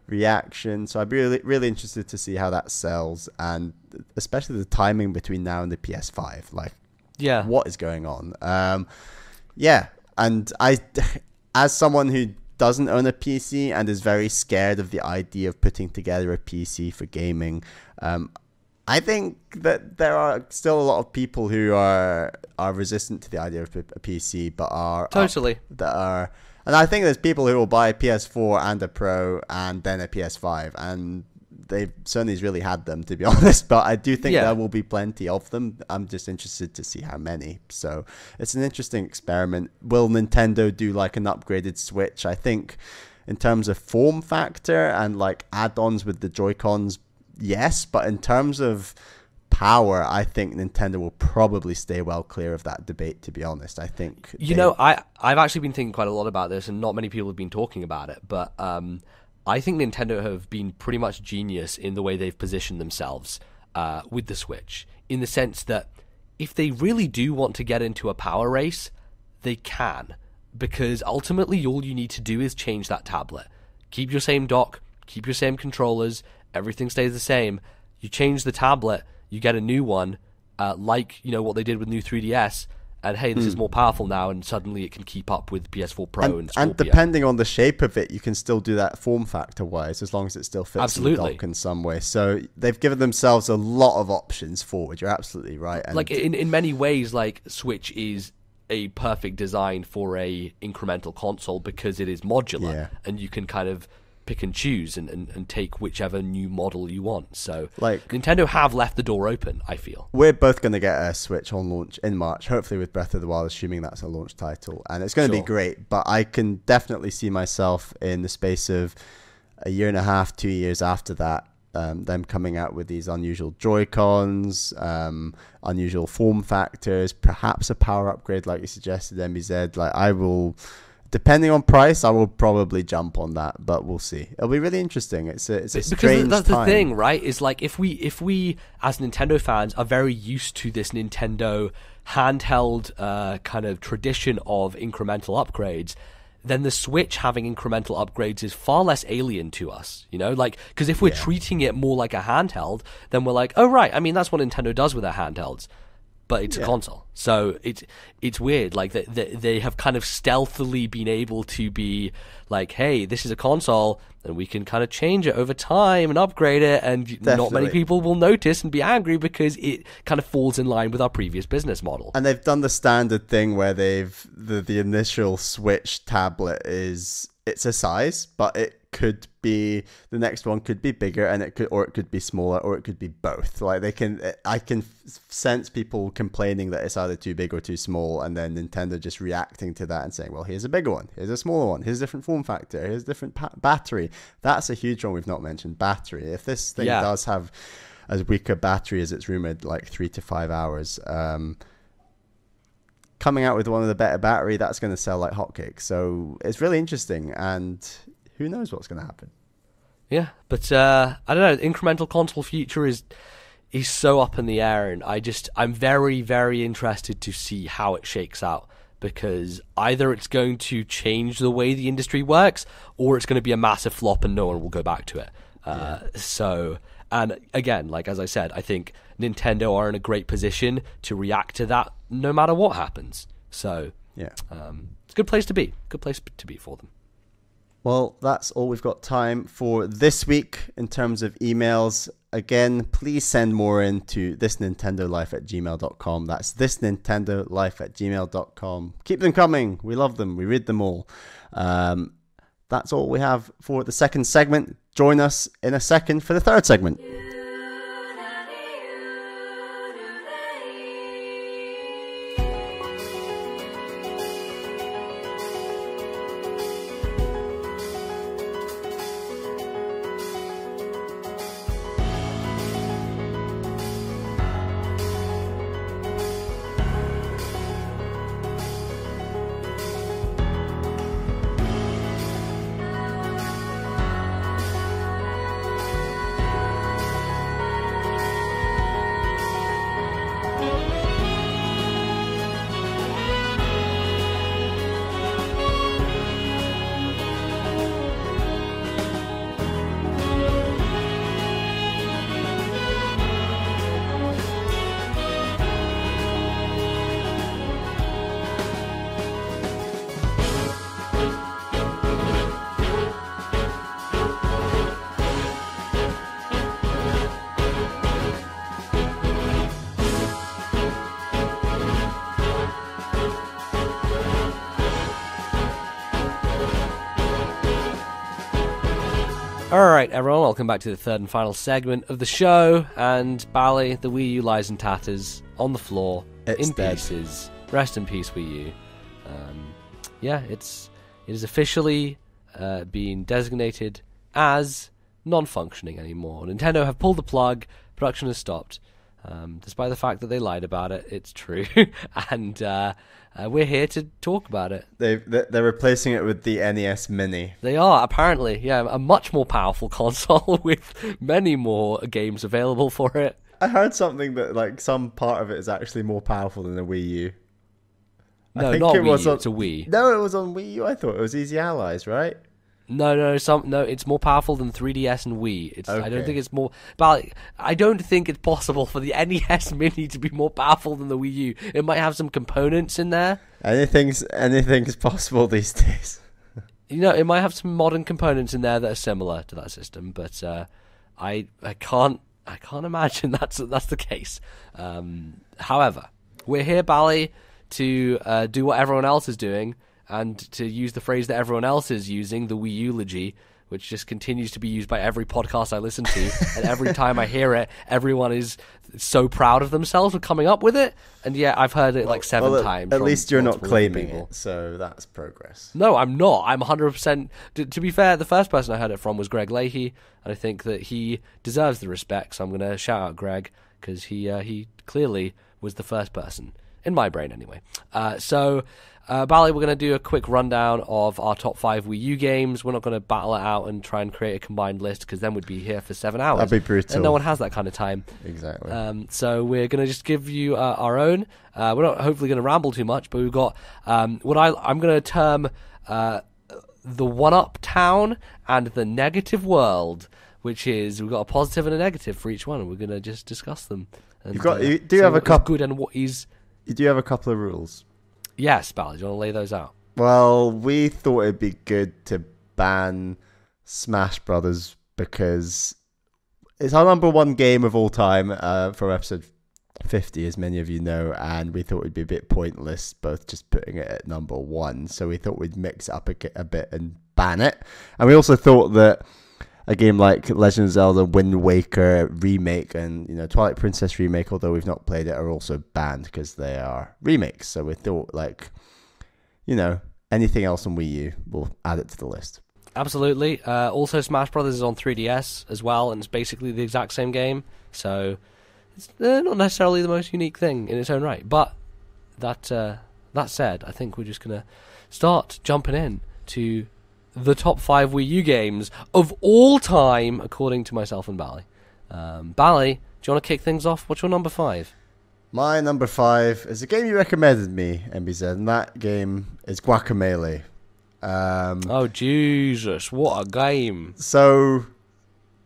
reaction. So I'd be really, really interested to see how that sells, and especially the timing between now and the PS5. Like, what is going on? And I, as someone who doesn't own a PC and is very scared of the idea of putting together a PC for gaming, I think that there are still a lot of people who are resistant to the idea of a PC, but and I think there's people who will buy a PS4 and a Pro and then a PS5, and Sony's really had them, to be honest, but I do think there will be plenty of them. I'm just interested to see how many. So it's an interesting experiment. Will Nintendo do like an upgraded Switch? I think in terms of form factor and like add-ons with the Joy-Cons, yes, but in terms of power, I think Nintendo will probably stay well clear of that debate, to be honest. I think I've actually been thinking quite a lot about this, and not many people have been talking about it, but I think Nintendo have been pretty much genius in the way they've positioned themselves with the Switch, in the sense that if they really do want to get into a power race, they can, because ultimately all you need to do is change that tablet. Keep your same dock, keep your same controllers, everything stays the same. You change the tablet, you get a new one, like what they did with new 3DS, and hey, this is more powerful now, and suddenly it can keep up with PS4 Pro and Scorpio. And depending on the shape of it, you can still do that form factor-wise, as long as it still fits the dock in some way. So they've given themselves a lot of options forward. You're absolutely right. And like in many ways, like Switch is a perfect design for a incremental console, because it is modular, and you can kind of pick and choose and take whichever new model you want. So like, Nintendo have left the door open, I feel. We're both going to get a Switch on launch in March, hopefully with Breath of the Wild, assuming that's a launch title, and it's going to be great. But I can definitely see myself in the space of a year and a half, 2 years after that, them coming out with these unusual Joy-Cons, unusual form factors, perhaps a power upgrade like you suggested, MBZ. Like, I will, depending on price, I will probably jump on that, but we'll see. It'll be really interesting. It's a strange because that's time. The thing, right? Is like, if we as Nintendo fans are very used to this Nintendo handheld kind of tradition of incremental upgrades, then the Switch having incremental upgrades is far less alien to us, like, because if we're treating it more like a handheld, then we're like, oh right, I mean, that's what Nintendo does with their handhelds. but it's a console. So it's weird. Like they have kind of stealthily been able to be like, hey, this is a console, and we can kind of change it over time and upgrade it, and not many people will notice and be angry because it kind of falls in line with our previous business model. And they've done the standard thing where they've the initial Switch tablet it's a size, but it could be, the next one could be bigger, and it could be smaller, or it could be both. Like I can sense people complaining that it's either too big or too small, and then Nintendo just reacting to that and saying, well, here's a bigger one, here's a smaller one, here's a different form factor, here's a different battery. That's a huge one we've not mentioned, battery. If this thing does have as weak a battery as it's rumored, like 3 to 5 hours, coming out with one of the better battery, that's going to sell like hotcakes. So it's really interesting, and who knows what's going to happen. Yeah, but I don't know. Incremental console future is so up in the air, and I'm very, very interested to see how it shakes out, because either it's going to change the way the industry works, or it's going to be a massive flop and no one will go back to it. So, and again, like as I said, I think Nintendo are in a great position to react to that no matter what happens. So it's a good place to be. Good place to be for them. Well, that's all we've got time for this week in terms of emails. Again, please send more in to ThisNintendoLife@gmail.com. That's ThisNintendoLife@gmail.com. Keep them coming. We love them. We read them all. That's all we have for the second segment. Join us in a second for the third segment. Alright everyone, welcome back to the third and final segment of the show, and Bally, the Wii U lies in tatters, on the floor, it's in dead. pieces. Rest in peace, Wii U. It is officially being designated as non-functioning anymore. Nintendo have pulled the plug, production has stopped. Despite the fact that they lied about it, it's true, and we're here to talk about it. They're replacing it with the NES Mini. They are, apparently, a much more powerful console with many more games available for it. I heard something that like some part of it is actually more powerful than the Wii U. No, not Wii U, it's a Wii. No, it was on Wii U. I thought it was Easy Allies, right? No, it's more powerful than 3DS and Wii. Okay. I don't think it's more. But I don't think it's possible for the NES Mini to be more powerful than the Wii U. It might have some components in there. Anything's possible these days. It might have some modern components in there that are similar to that system, but I can't imagine that's the case. However, we're here, Bally, to do what everyone else is doing, and to use the phrase that everyone else is using, the Wii eulogy, which just continues to be used by every podcast I listen to, and every time I hear it, everyone is so proud of themselves for coming up with it, and yeah, I've heard it like seven times. At least you're not claiming it, so that's progress. No, I'm not. I'm 100%... To be fair, the first person I heard it from was Greg Leahy, and I think that he deserves the respect, so I'm going to shout out Greg, because he clearly was the first person, in my brain anyway. Bally, we're going to do a quick rundown of our top 5 Wii U games. We're not going to battle it out and try and create a combined list, because then we'd be here for 7 hours. That'd be brutal. And no one has that kind of time. Exactly. So we're going to just give you our own. We're not hopefully going to ramble too much, but we've got what I'm going to term the one-up town and the negative world, which is we've got a positive and a negative for each one, and we're going to just discuss them And, you do have a couple good and what is. You do have a couple of rules. Yes, Bally, do you want to lay those out? Well, we thought it'd be good to ban Smash Brothers because it's our number one game of all time for episode 50, as many of you know, and we thought it'd be a bit pointless both just putting it at number one, so we thought we'd mix it up a bit and ban it. And we also thought that a game like Legend of Zelda Wind Waker remake and Twilight Princess remake, although we've not played it, are also banned because they are remakes. So we thought anything else on Wii U, we'll add it to the list. Absolutely. Also, Smash Brothers is on 3DS as well, and it's basically the exact same game. So it's not necessarily the most unique thing in its own right. But that said, I think we're just going to start jumping in to the top 5 Wii U games of all time, according to myself and Bally. Bally, do you want to kick things off? What's your number 5? My number 5 is a game you recommended me, MBZ, and that game is Guacamelee. Oh, Jesus, what a game. So,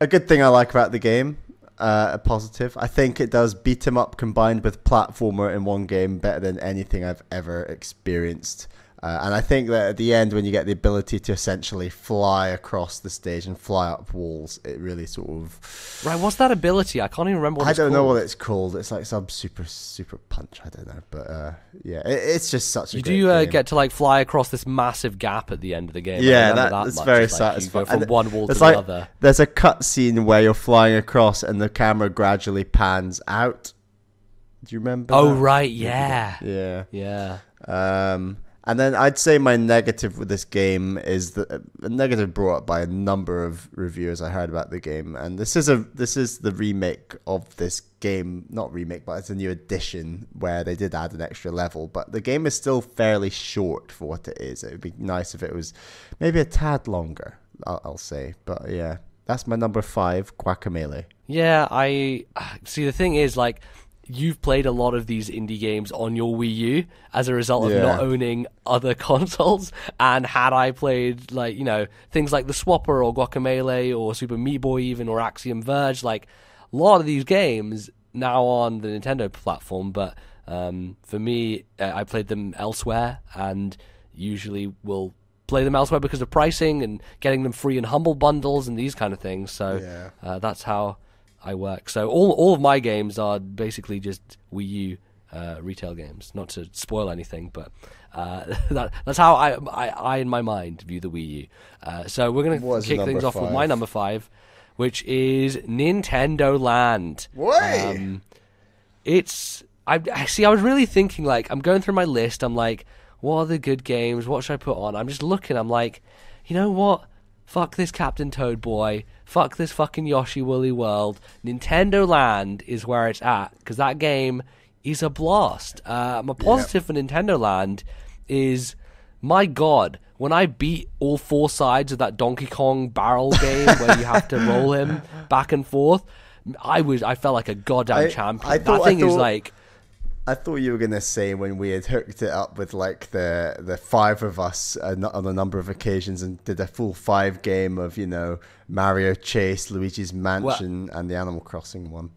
a good thing I like about the game, a positive, I think it does beat 'em up combined with platformer in one game better than anything I've ever experienced. And I think that at the end, when you get the ability to essentially fly across the stage and fly up walls, it really sort of... Right, what's that ability? I can't even remember what it's called. I don't know what it's called. It's like some super punch. I don't know. But yeah, it's just such a great game. Get to fly across this massive gap at the end of the game. Yeah, that's very satisfying. You go from one wall to the other. There's a cutscene where you're flying across and the camera gradually pans out. Do you remember that? Right, yeah. Yeah. And then I'd say my negative with this game is a negative brought up by a number of reviewers I heard about the game, and this is the remake of this game, not remake, but it's a new edition where they did add an extra level, but the game is still fairly short for what it is. It would be nice if it was maybe a tad longer, I'll say, but yeah, that's my number 5, Guacamelee. Yeah, I see. The thing is, you've played a lot of these indie games on your Wii U as a result of not owning other consoles. And had I played, things like the Swapper or Guacamelee or Super Meat Boy even or Axiom Verge, a lot of these games now on the Nintendo platform. But for me, I played them elsewhere and usually will play them elsewhere because of pricing and getting them free in Humble Bundles and these kind of things. So that's how I work. So all of my games are basically just Wii U retail games. Not to spoil anything, but that's how I in my mind view the Wii U. So we're going to kick things off with my number 5, which is Nintendo Land. I was really thinking, I'm going through my list. I'm like, what are the good games? What should I put on? I'm just looking. I'm like, you know what? Fuck this Captain Toad boy. Fuck this fucking Yoshi Woolly World. Nintendo Land is where it's at, because that game is a blast. My positive for Nintendo Land is, my God, when I beat all 4 sides of that Donkey Kong barrel game where you have to roll him back and forth, I felt like a goddamn champion. I thought you were going to say when we had hooked it up with the 5 of us on a number of occasions and did a full 5 game of, Mario Chase, Luigi's Mansion, and the Animal Crossing one.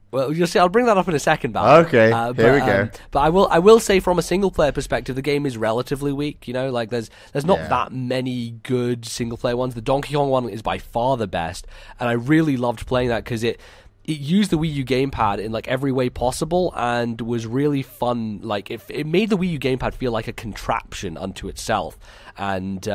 Well, you'll see. I'll bring that up in a second, Bal. Okay, here we go. But I will say, from a single player perspective, the game is relatively weak. There's not that many good single player ones. The Donkey Kong one is by far the best, and I really loved playing that because it used the Wii U gamepad in every way possible and was really fun. It made the Wii U gamepad feel like a contraption unto itself, and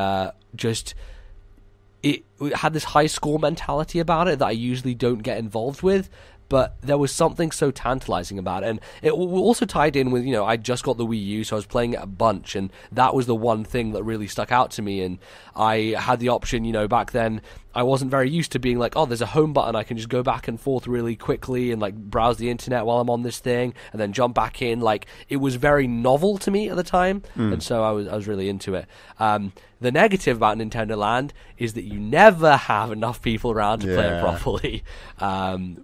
it had this high score mentality about it that I usually don't get involved with. But there was something so tantalizing about it. And it also tied in with, I just got the Wii U, so I was playing it a bunch. And that was the one thing that really stuck out to me. And I had the option, back then, I wasn't very used to being there's a home button. I can just go back and forth really quickly and, browse the internet while I'm on this thing and then jump back in. It was very novel to me at the time. And so I was really into it. The negative about Nintendo Land is that you never have enough people around to play it properly,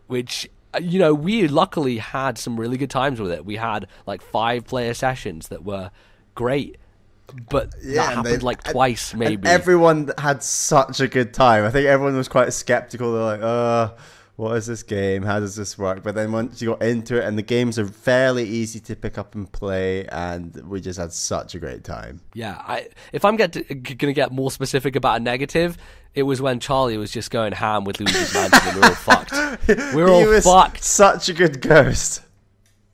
which, we luckily had some really good times with it. We had 5-player sessions that were great, but that happened twice maybe. Everyone had such a good time. I think everyone was quite skeptical. They're what is this game? How does this work? But then once you got into it, and the games are fairly easy to pick up and play, and we just had such a great time. Yeah, if I'm going to get more specific about a negative, it was when Charlie was just going ham with Luigi's Mansion, and we were all fucked. We were all fucked. Such a good ghost.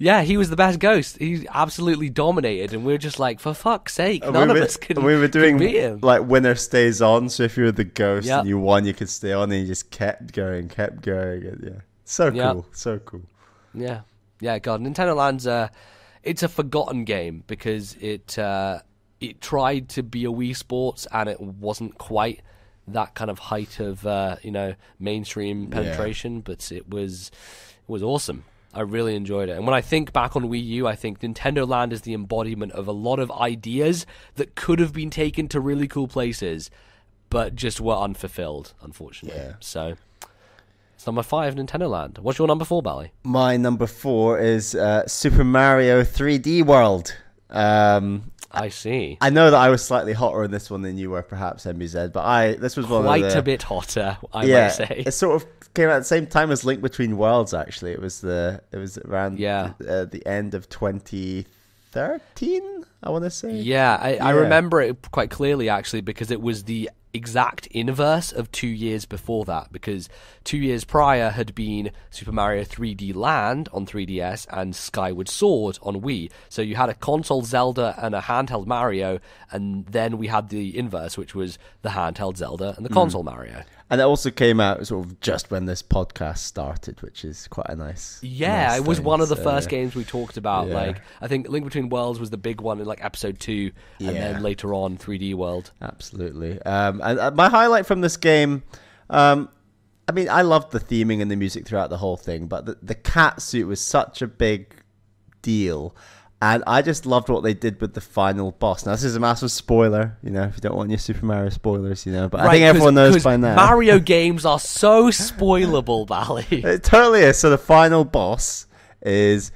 Yeah, he was the best ghost. He absolutely dominated, and we were just like, for fuck's sake, none of us could beat him. We were doing like winner stays on, so if you were the ghost and you won, you could stay on, and you just kept going. And yeah, so cool, so cool. Yeah, God, Nintendo Land's it's a forgotten game because it tried to be a Wii Sports, and it wasn't quite that kind of height of mainstream penetration, but it was awesome. I really enjoyed it. And when I think back on Wii U, I think Nintendo Land is the embodiment of a lot of ideas that could have been taken to really cool places, but just were unfulfilled, unfortunately. Yeah. So, it's number 5, Nintendo Land. What's your number 4, Bally? My number 4 is Super Mario 3D World. I see. I know that I was slightly hotter on this one than you were, perhaps, MBZ, but this was one quite of the... a bit hotter, I might say. It sort of came out at the same time as Link Between Worlds, actually. It was around the end of 2013, I want to say. Yeah, I remember it quite clearly, actually, because it was the exact inverse of 2 years before that, because 2 years prior had been Super Mario 3D Land on 3DS and Skyward Sword on Wii. So you had a console Zelda and a handheld Mario, and then we had the inverse, which was the handheld Zelda and the console Mario. And it also came out sort of just when this podcast started, which is quite a nice... Yeah, it was one of the first games we talked about. Like, I think Link Between Worlds was the big one in like episode 2, and then later on 3D World. Absolutely. And my highlight from this game, I mean, I loved the theming and the music throughout the whole thing, but the cat suit was such a big deal. And I just loved what they did with the final boss. Now, this is a massive spoiler, if you don't want your Super Mario spoilers, but I think everyone knows by now. Mario games are so spoilable, Bally. It totally is. So the final boss is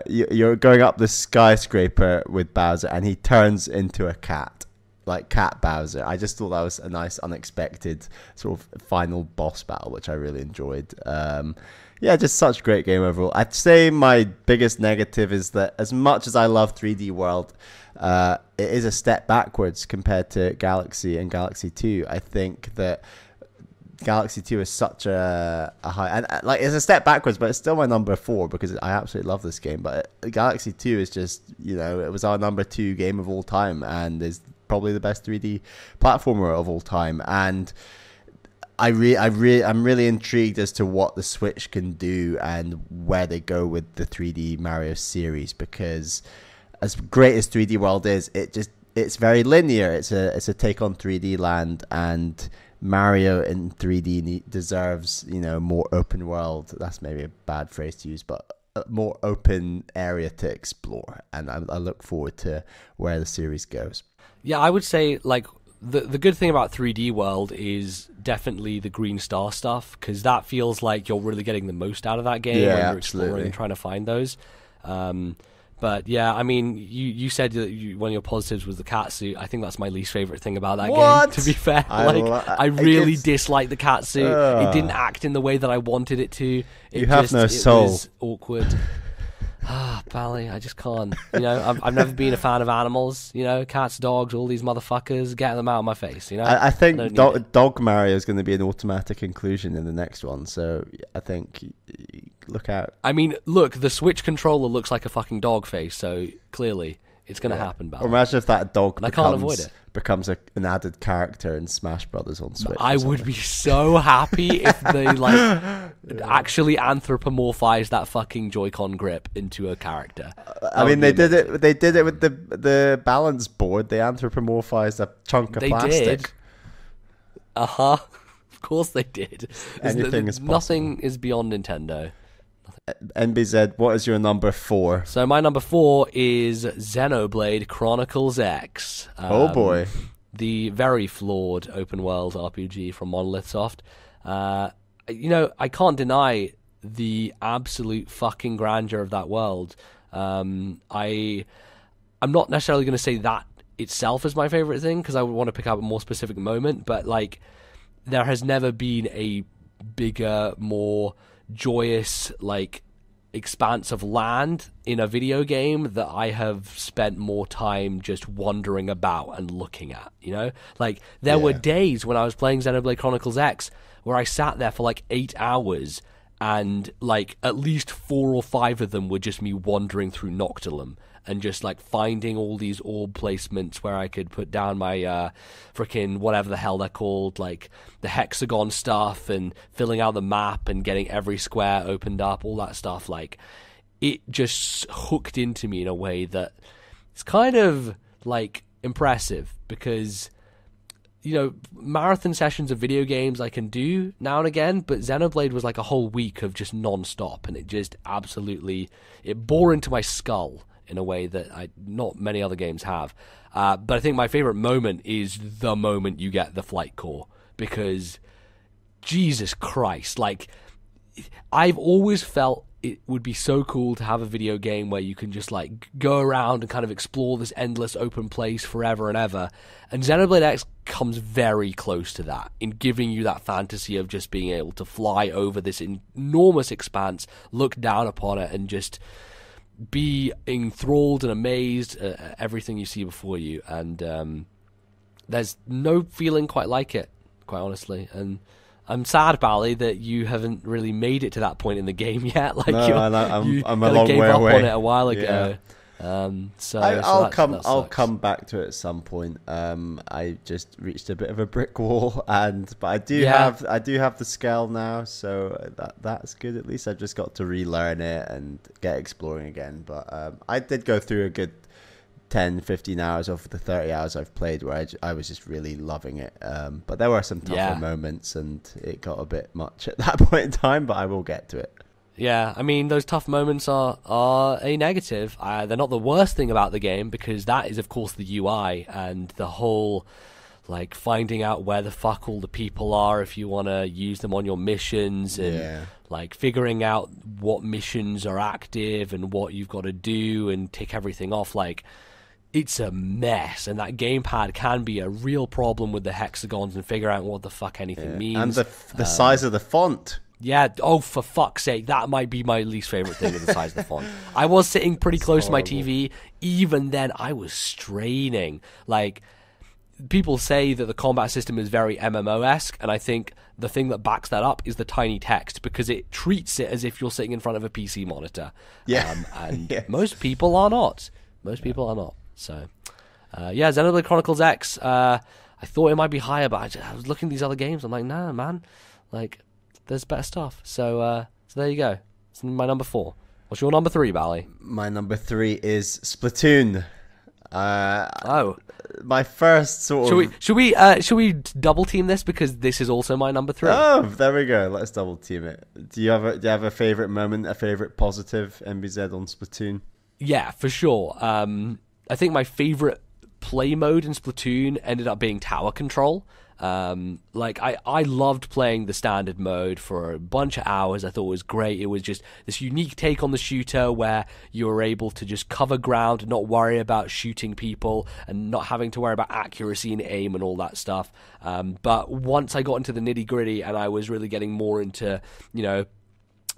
you're going up the skyscraper with Bowser, and he turns into a cat, like Cat Bowser. I just thought that was a nice, unexpected sort of final boss battle, which I really enjoyed. Yeah, just such a great game overall. I'd say my biggest negative is that as much as I love 3D World, it is a step backwards compared to Galaxy and Galaxy 2. I think that Galaxy 2 is such a high... And like, it's a step backwards, but it's still my number 4 because I absolutely love this game. But Galaxy 2 is just, it was our number 2 game of all time and is probably the best 3D platformer of all time. And... I'm really intrigued as to what the Switch can do and where they go with the 3D Mario series, because as great as 3D World is, it's very linear. It's a take on 3D Land, and Mario in 3D deserves more open world. That's maybe a bad phrase to use, but a more open area to explore. And I look forward to where the series goes. Yeah, I would say like. The good thing about 3D World is definitely the green star stuff, because that feels like you're really getting the most out of that game when you're exploring and trying to find those. But yeah, I mean, you said that one of your positives was the cat suit. I think that's my least favorite thing about that game, to be fair. I really dislike the cat suit. It didn't act in the way that I wanted it to. You have no soul. It was awkward. Bally, I just can't. I've never been a fan of animals. Cats, dogs, all these motherfuckers, getting them out of my face. I think Dog Mario is going to be an automatic inclusion in the next one. So I think look out. I mean, look, the Switch controller looks like a fucking dog face. So clearly, it's going to happen, Bally. Or imagine if that dog I can't avoid it. Becomes an added character in Smash Brothers on Switch. I would be so happy if they actually anthropomorphize that fucking Joy-Con grip into a character. I mean, they did it. They did it with the balance board. They anthropomorphized a chunk of plastic. They did. Of course they did. Anything is possible. Nothing is beyond Nintendo. NBZ, what is your number 4? So my number 4 is Xenoblade Chronicles X. Oh boy. The very flawed open world RPG from Monolith Soft. I can't deny the absolute fucking grandeur of that world. I'm not necessarily going to say that itself is my favorite thing, because I would want to pick up a more specific moment, but like, there has never been a bigger, more joyous, like, expanse of land in a video game that I have spent more time just wandering about and looking at, you know? Like, there were days when I was playing Xenoblade Chronicles X where I sat there for like 8 hours and like at least 4 or 5 of them were just me wandering through Noctilum and just like finding all these orb placements where I could put down my freaking whatever the hell they're called, like the hexagon stuff, and filling out the map and getting every square opened up, all that stuff. Like, it just hooked into me in a way that it's kind of like impressive, because, you know, marathon sessions of video games I can do now and again, but Xenoblade was like a whole week of just non-stop, and it just absolutely, it bore into my skull in a way that not many other games have. But I think my favorite moment is the moment you get the flight core, because Jesus Christ, like, I've always felt it would be so cool to have a video game where you can just like go around and kind of explore this endless open place forever and ever. And Xenoblade X comes very close to that in giving you that fantasy of just being able to fly over this enormous expanse, look down upon it, and just be enthralled and amazed at everything you see before you. And there's no feeling quite like it, quite honestly. And I'm sad, Bally, that you haven't really made it to that point in the game yet. Like, no, I'm a long gave way up away on it a while ago. I'll come back to it at some point. I just reached a bit of a brick wall, but I do have the scale now, so that's good. At least I've just got to relearn it and get exploring again. But I did go through a good 10, 15 hours of the 30 hours I've played where I was just really loving it. But there were some tougher moments, and it got a bit much at that point in time, but I will get to it. Yeah, I mean, those tough moments are a negative. They're not the worst thing about the game, because that is, of course, the UI and the whole, like, finding out where the fuck all the people are if you want to use them on your missions, and like figuring out what missions are active and what you've got to do and tick everything off. Like, it's a mess, and that gamepad can be a real problem with the hexagons and figuring out what the fuck anything means. And the size of the font. Yeah, oh, for fuck's sake, that might be my least favorite thing with the size of the font. I was sitting pretty close to my TV. Even then, I was straining. Like, people say that the combat system is very MMO-esque, and I think the thing that backs that up is the tiny text, because it treats it as if you're sitting in front of a PC monitor. Yeah. And most people are not. Most people are not. So, Xenoblade Chronicles X, I thought it might be higher, but I was looking at these other games. I'm like, nah, man. Like, there's better stuff. So there you go. It's my number 4. What's your number 3, Bally? My number 3 is Splatoon. My first sort of... Should we double team this, because this is also my number 3? Oh, there we go. Let's double team it. Do you have a favorite moment, a favorite positive MBZ on Splatoon? Yeah, for sure. I think my favorite play mode in Splatoon ended up being tower control. Like, I loved playing the standard mode for a bunch of hours. I thought it was great. It was just this unique take on the shooter where you were able to just cover ground and not worry about shooting people and not having to worry about accuracy and aim and all that stuff. But once I got into the nitty gritty and I was really getting more into, you know,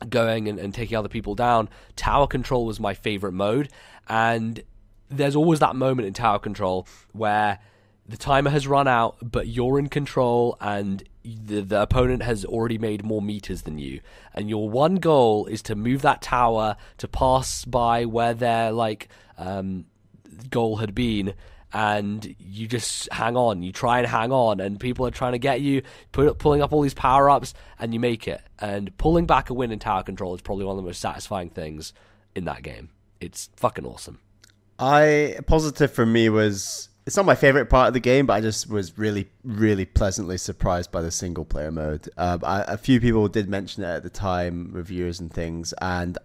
going and taking other people down, tower control was my favorite mode. And there's always that moment in tower control where the timer has run out, but you're in control, and the opponent has already made more meters than you. And your one goal is to move that tower to pass by where their goal had been, and you just hang on. You try and hang on, and people are trying to get you, pulling up all these power-ups, and you make it. And pulling back a win in tower control is probably one of the most satisfying things in that game. It's fucking awesome. Positive for me was... It's not my favorite part of the game, but I just was really, really pleasantly surprised by the single player mode. A few people did mention it at the time, reviewers and things. And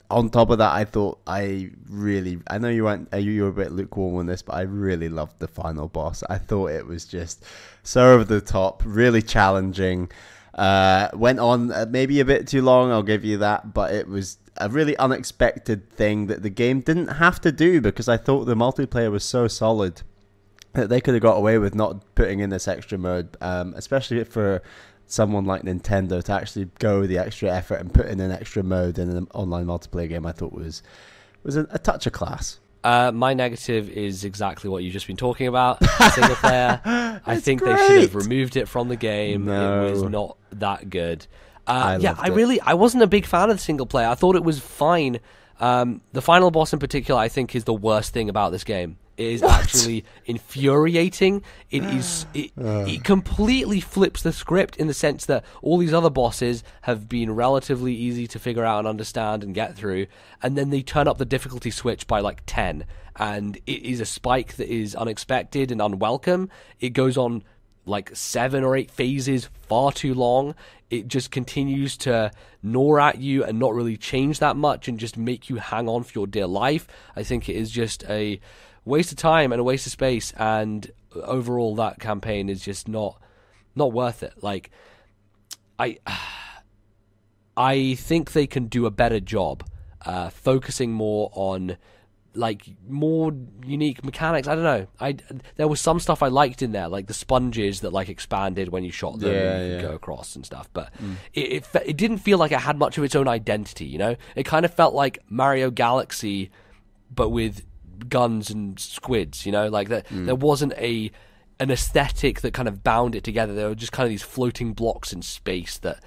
on top of that, I thought I know you were a bit lukewarm on this, but I really loved the final boss. I thought it was just so over the top, really challenging. Went on maybe a bit too long, I'll give you that, but it was a really unexpected thing that the game didn't have to do, because I thought the multiplayer was so solid that they could have got away with not putting in this extra mode, especially for someone like Nintendo to actually go the extra effort and put in an extra mode in an online multiplayer game, I thought was a touch of class. My negative is exactly what you've just been talking about. Single player. I think great. They should have removed it from the game. No. It was not that good. I wasn't a big fan of the single player. I thought it was fine. The final boss in particular, I think, is the worst thing about this game. It is actually infuriating. It completely flips the script in the sense that all these other bosses have been relatively easy to figure out and understand and get through, and then they turn up the difficulty switch by like 10, and it is a spike that is unexpected and unwelcome. It goes on like 7 or 8 phases, far too long. It just continues to gnaw at you and not really change that much and just make you hang on for your dear life. I think it is just a waste of time and a waste of space, and overall that campaign is just not worth it. Like, I think they can do a better job focusing more on like more unique mechanics. I don't know. There was some stuff I liked in there, like the sponges that like expanded when you shot them and you could go across and stuff. But it didn't feel like it had much of its own identity. You know, it kind of felt like Mario Galaxy, but with guns and squids. You know, like that. There wasn't an aesthetic that kind of bound it together. There were just kind of these floating blocks in space that,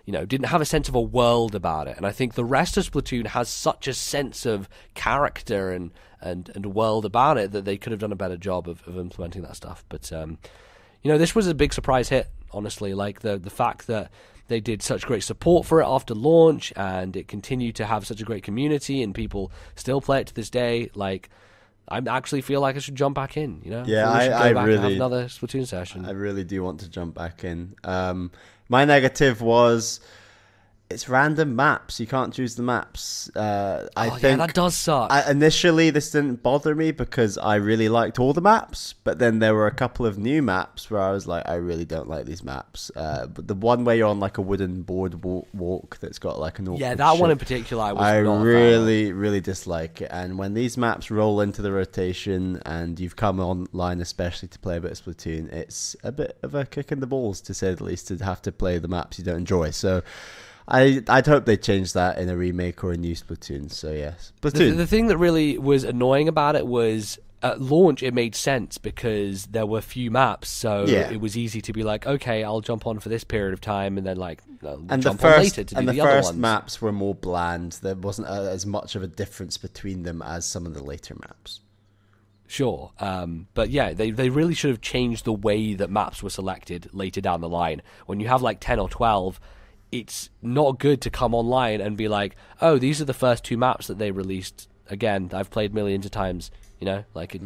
you know, didn't have a sense of a world about it. And I think the rest of Splatoon has such a sense of character and world about it that they could have done a better job of implementing that stuff. But, you know, this was a big surprise hit, honestly. Like, the fact that they did such great support for it after launch, and it continued to have such a great community, and people still play it to this day. Like, I actually feel like I should jump back in, you know? Yeah, I really have another Splatoon session. I really do want to jump back in. My negative was it's random maps. You can't choose the maps. I think that does suck. Initially, this didn't bother me because I really liked all the maps, but then there were a couple of new maps where I was like, I really don't like these maps. But the one where you're on like a wooden boardwalk that's got like an awkward that one shape, in particular, I really dislike it. And when these maps roll into the rotation and you've come online especially to play a bit of Splatoon, it's a bit of a kick in the balls, to say the least, to have to play the maps you don't enjoy. So I'd hope they change that in a remake or a new Splatoon. So yes, Splatoon. The thing that really was annoying about it was at launch it made sense because there were few maps, so it was easy to be like, okay, I'll jump on for this period of time, and then like jump on later to do the other ones. And the first maps were more bland. There wasn't as much of a difference between them as some of the later maps. Sure, but yeah, they really should have changed the way that maps were selected later down the line. When you have like 10 or 12, it's not good to come online and be like, oh, these are the first 2 maps that they released. Again, I've played millions of times, you know? Like, it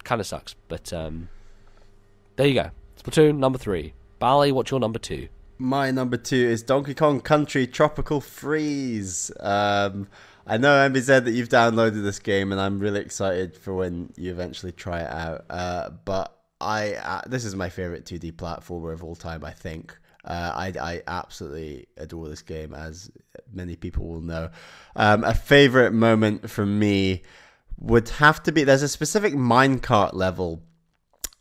kind of sucks. But there you go. Splatoon number 3. Bally, what's your number 2? My number 2 is Donkey Kong Country Tropical Freeze. I know, Emblem, that you've downloaded this game, and I'm really excited for when you eventually try it out. But this is my favorite 2D platformer of all time, I think. I absolutely adore this game, as many people will know. A favorite moment for me would have to be, there's a specific minecart level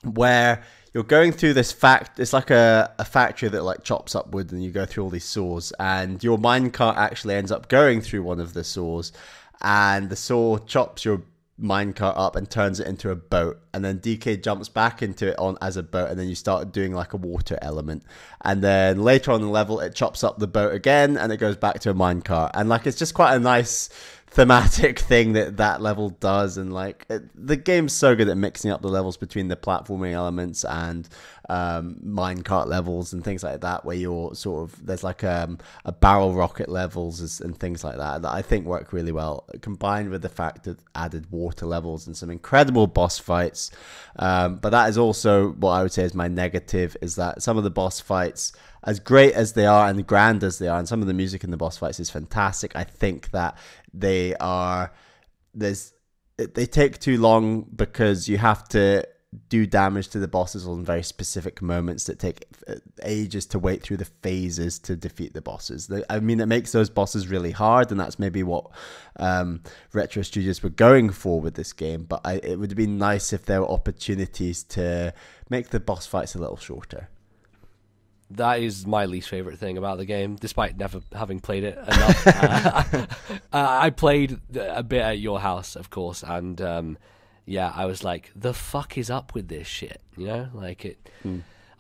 where you're going through this it's like a factory that like chops up wood, and you go through all these saws, and your minecart actually ends up going through one of the saws, and the saw chops your minecart up and turns it into a boat, and then DK jumps back into it as a boat, and then you start doing like a water element, and then later on the level it chops up the boat again and it goes back to a minecart, and like it's just quite a nice thematic thing that level does. And like the game's so good at mixing up the levels between the platforming elements and minecart levels and things like that, where you're sort of, there's like a barrel rocket levels and things like that I think work really well, combined with the fact that added water levels and some incredible boss fights. But that is also what I would say is my negative, is that some of the boss fights, as great as they are and grand as they are, and some of the music in the boss fights is fantastic, I think that they take too long because you have to do damage to the bosses on very specific moments that take ages to wait through the phases to defeat the bosses. I mean, it makes those bosses really hard, and that's maybe what Retro Studios were going for with this game, but it would have been nice if there were opportunities to make the boss fights a little shorter. That is my least favorite thing about the game, despite never having played it enough. I played a bit at your house, of course, and I was like, the fuck is up with this shit? You know, like it.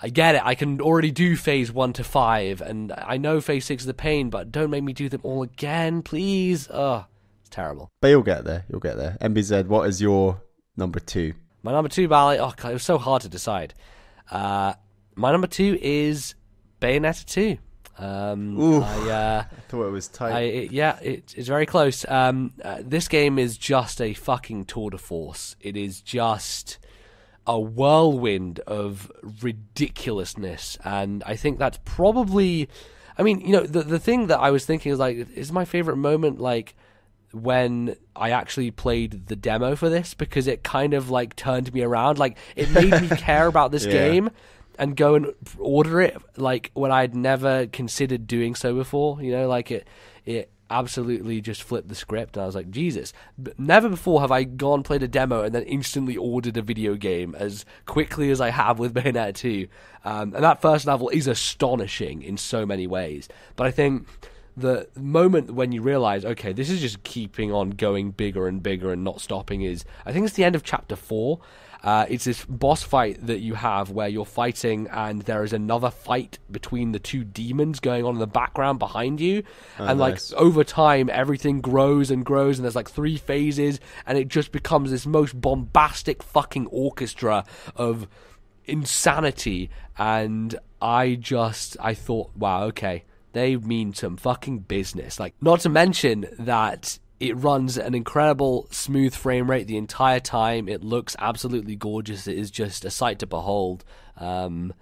I get it. I can already do phase 1 to 5, and I know phase 6 is the pain, but don't make me do them all again, please. Ugh, it's terrible. But you'll get there. You'll get there. MBZ, what is your number 2? My number 2 ballot. Oh, God, it was so hard to decide. My number 2 is Bayonetta 2. I thought it was tight. It's very close. This game is just a fucking tour de force. It is just a whirlwind of ridiculousness, and I think that's probably... I mean, you know, the thing that I was thinking is, like, is my favorite moment, like, when I actually played the demo for this, because it kind of, like, turned me around. Like, it made me care about this game and go and order it, like, when I'd never considered doing so before. You know, like, it absolutely just flipped the script, and I was like, Jesus. Never before have I gone, played a demo, and then instantly ordered a video game as quickly as I have with Bayonetta 2. And that first level is astonishing in so many ways. But I think the moment when you realize, okay, this is just keeping on going bigger and bigger and not stopping is, I think it's the end of chapter 4. It's this boss fight that you have where you're fighting and there is another fight between the two demons going on in the background behind you. And nice. Like over time, everything grows and grows, and there's like 3 phases, and it just becomes this most bombastic fucking orchestra of insanity. And I thought, wow, okay, they mean some fucking business. Like, not to mention that it runs an incredible smooth frame rate the entire time. It looks absolutely gorgeous. It is just a sight to behold. And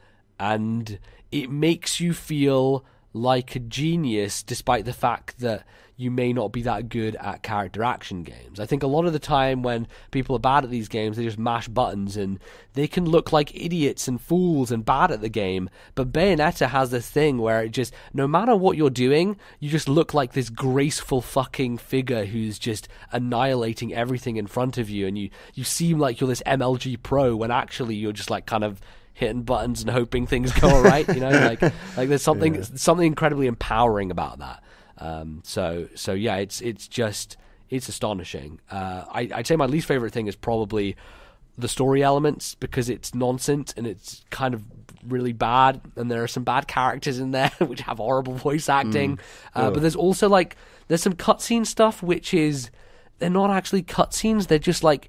it makes you feel like a genius, despite the fact that you may not be that good at character action games. I think a lot of the time when people are bad at these games, they just mash buttons and they can look like idiots and fools and bad at the game. But Bayonetta has this thing where it just, no matter what you're doing, you just look like this graceful fucking figure who's just annihilating everything in front of you, and you seem like you're this MLG pro when actually you're just like kind of hitting buttons and hoping things go all right, you know, like there's something incredibly empowering about that. So yeah, it's astonishing. I'd say my least favorite thing is probably the story elements, because it's nonsense and it's kind of really bad, and there are some bad characters in there which have horrible voice acting. But there's also there's some cutscene stuff which is, they're not actually cutscenes, they're just like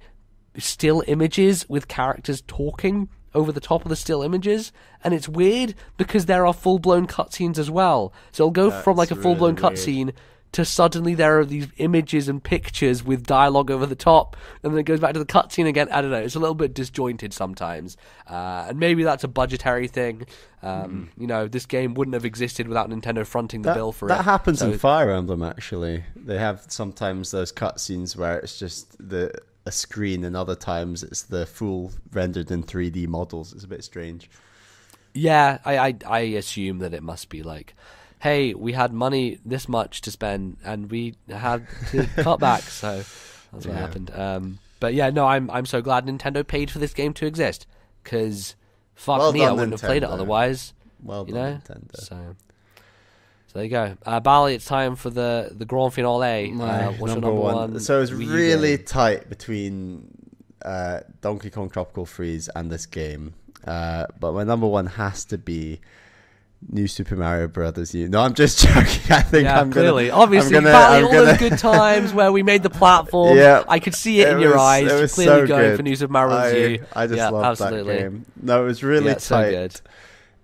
still images with characters talking over the top of the still images, and it's weird because there are full-blown cutscenes as well. So it'll go from like a full-blown cutscene to suddenly there are these images and pictures with dialogue over the top, and then it goes back to the cutscene again. I don't know, it's a little bit disjointed sometimes, and maybe that's a budgetary thing. You know, this game wouldn't have existed without Nintendo fronting the bill for it. That happens in Fire Emblem, actually. They have sometimes those cutscenes where it's just a screen, and other times it's the full rendered in 3D models. It's a bit strange. Yeah, I assume that it must be like, hey, we had money this much to spend and we had to cut back, so that's what happened. But yeah, no, I'm so glad Nintendo paid for this game to exist, because fuck me, I wouldn't have played it otherwise. Well done, Nintendo. So there you go. Bali, it's time for the grand finale. What's your number one? So it's really tight between Donkey Kong Tropical Freeze and this game. But my number one has to be New Super Mario Brothers U. No, I'm just joking. I think I'm clearly. Obviously, Bali, all those good times where we made the platform. Yeah, I could see it in your eyes. It was clearly so going good. For New Super Mario Brothers U. I just loved that game. No, it was really tight. So good.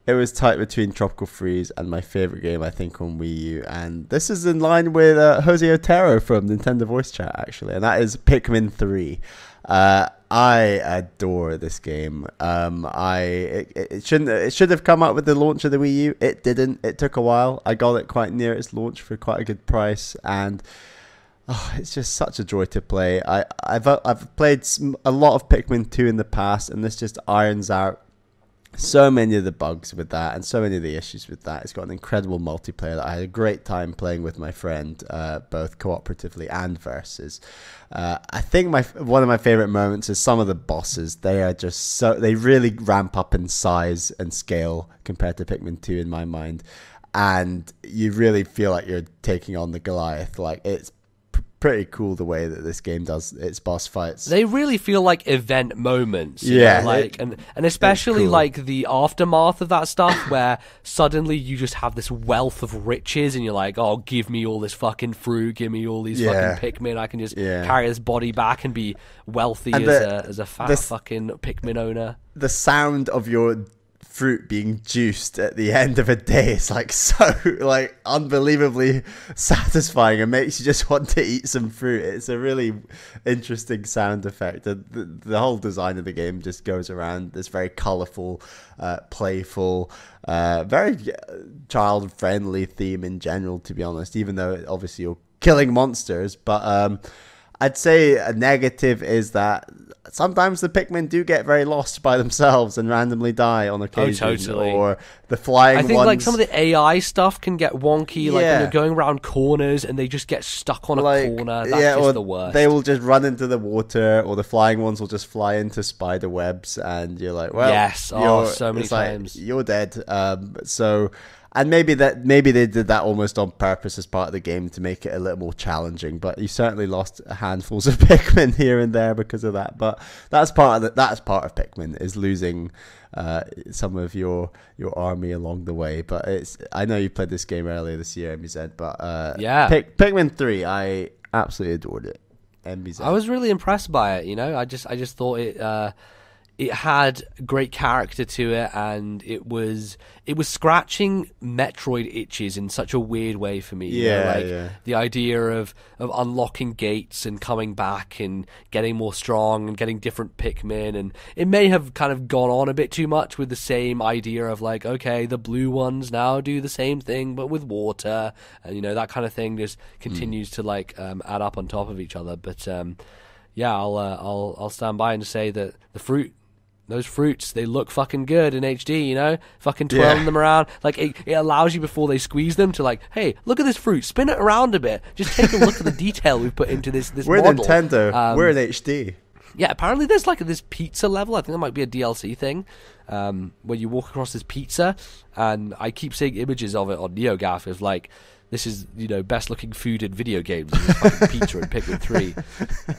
It was tight between Tropical Freeze and my favorite game, I think, on Wii U. And this is in line with Jose Otero from Nintendo Voice Chat, actually. And that is Pikmin 3. I adore this game. It should have come out with the launch of the Wii U. It didn't. It took a while. I got it quite near its launch for quite a good price. And it's just such a joy to play. I've played a lot of Pikmin 2 in the past, and this just irons out so many of the bugs with that and so many of the issues with that. It's got an incredible multiplayer that I had a great time playing with my friend, both cooperatively and versus. I think one of my favorite moments is some of the bosses. They are just they really ramp up in size and scale compared to Pikmin 2 in my mind. And you really feel like you're taking on the Goliath. Like, it's pretty cool the way that this game does its boss fights. They really feel like event moments, yeah, know? Like and especially cool. like the aftermath of that stuff, where suddenly you just have this wealth of riches, and you're like, oh, give me all this fucking fruit, give me all these fucking Pikmin. I can just carry this body back and be wealthy as a fat fucking Pikmin owner. The sound of your fruit being juiced at the end of a day is like so like unbelievably satisfying and makes you just want to eat some fruit. It's a really interesting sound effect. The whole design of the game just goes around this very colorful, playful, very child friendly theme in general, to be honest, even though obviously you're killing monsters. But I'd say a negative is that sometimes the Pikmin do get very lost by themselves and randomly die on occasion. Oh, totally. Or the flying ones. I think like some of the AI stuff can get wonky, like when you're going around corners and they just get stuck on a corner. That's just the worst. They will just run into the water, or the flying ones will just fly into spider webs, and you're like, well, yes, so many times. You're dead. And maybe they did that almost on purpose as part of the game to make it a little more challenging. But you certainly lost handfuls of Pikmin here and there because of that. But that's part of Pikmin, is losing some of your army along the way. But I know you played this game earlier this year, MBZ. But Pikmin 3, I absolutely adored it. MBZ. I was really impressed by it. I just thought it had great character to it, and it was scratching Metroid itches in such a weird way for me. The idea of unlocking gates and coming back and getting more strong and getting different Pikmin, and it may have kind of gone on a bit too much with the same idea of like, okay, the blue ones now do the same thing but with water, and that kind of thing just continues to like add up on top of each other. But I'll stand by and say that those fruits, they look fucking good in HD, fucking twirling them around. Like, it allows you, before they squeeze them, to like, hey, look at this fruit, spin it around a bit. Just take a look at the detail we've put into this We're model. Nintendo. We're in HD. Yeah, apparently there's like this pizza level. I think that might be a DLC thing, where you walk across this pizza, and I keep seeing images of it on NeoGAF of like, this is, best looking food in video games. Fucking pizza and Pikmin 3.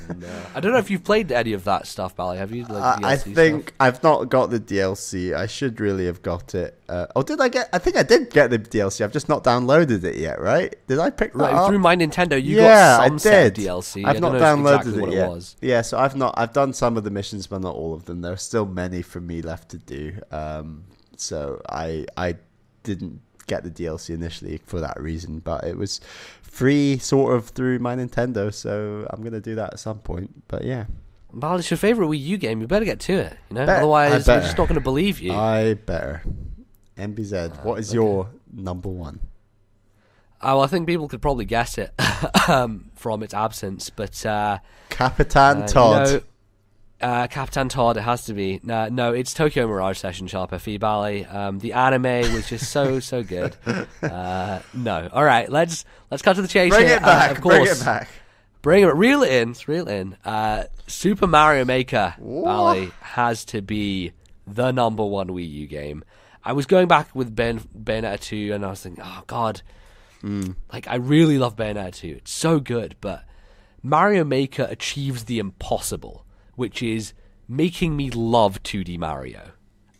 And, I don't know if you've played any of that stuff, Bally. Have you? Like, I think I've not got the DLC. I should really have got it. Did I get? I think I did get the DLC. I've just not downloaded it yet. Right? Did I pick that up? Through my Nintendo? You got some set DLC. I've not downloaded it yet. It was. Yeah, so I've done some of the missions, but not all of them. There's still many for me left to do. So I didn't get the DLC initially for that reason, but it was free sort of through my Nintendo, so I'm gonna do that at some point. But yeah, well, it's your favorite Wii U game. You better get to it, otherwise we're just not gonna believe you. I better. MBZ, what is your number one? Well, I think people could probably guess it from its absence, but Capitan Todd. Capitan Todd, it has to be. No, it's Tokyo Mirage Session Shop FE Bally. The anime was just so good. No, all right, let's cut to the chase. Bring here. It back. Of course, bring it back. Reel it in. Super Mario Maker Bally has to be the number one Wii U game. I was going back with Bayonetta 2, and I was thinking, oh god, like I really love Bayonetta 2. It's so good, but Mario Maker achieves the impossible, which is making me love 2D Mario.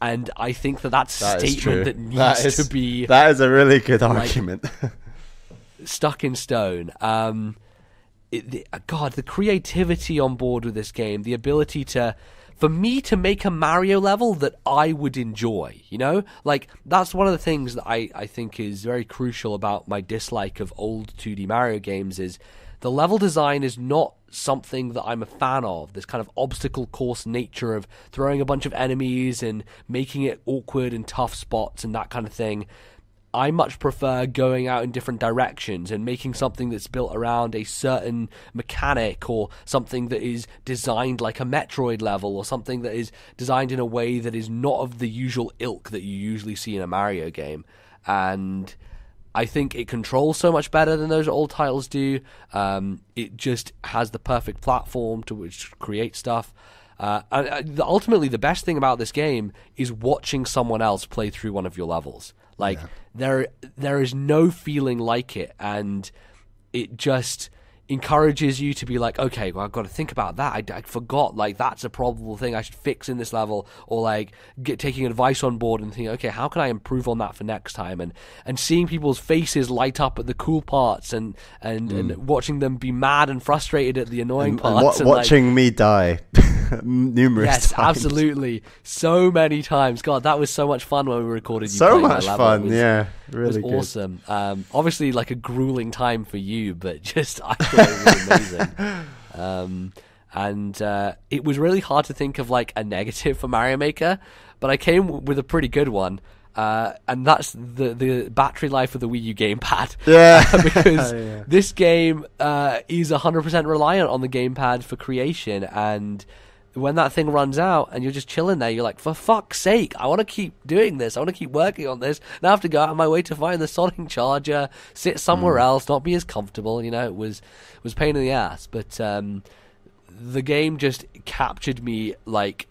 And I think that's a statement that needs to be... That is a really good argument. Stuck in stone. The creativity on board with this game, the ability for me to make a Mario level that I would enjoy, Like, that's one of the things that I think is very crucial about my dislike of old 2D Mario games is the level design is not something that I'm a fan of. This kind of obstacle course nature of throwing a bunch of enemies and making it awkward and tough spots and that kind of thing. I much prefer going out in different directions and making something that's built around a certain mechanic, or something that is designed like a Metroid level, or something that is designed in a way that is not of the usual ilk that you usually see in a Mario game. And I think it controls so much better than those old titles do. It just has the perfect platform to which to create stuff. And ultimately, the best thing about this game is watching someone else play through one of your levels. Like, there is no feeling like it, and it just encourages you to be like, okay, well, I've got to think about that. I forgot, like, that's a probable thing I should fix in this level, or like taking advice on board and thinking, okay, how can I improve on that for next time? And seeing people's faces light up at the cool parts, and watching them be mad and frustrated at the annoying parts, and watching me die numerous times. Absolutely, so many times. God, that was so much fun when we recorded. So much fun, really good. Awesome. Obviously, like a grueling time for you, but just I thought it was amazing. And it was really hard to think of like a negative for Mario Maker, but I came with a pretty good one. And that's the battery life of the Wii U gamepad. Because this game is 100% reliant on the gamepad for creation, and when that thing runs out and you're just chilling there, you're like, for fuck's sake, I want to keep doing this. I want to keep working on this. And I have to go out of my way to find the Sonic charger, sit somewhere else, not be as comfortable. You know, it was a pain in the ass. But the game just captured me, like,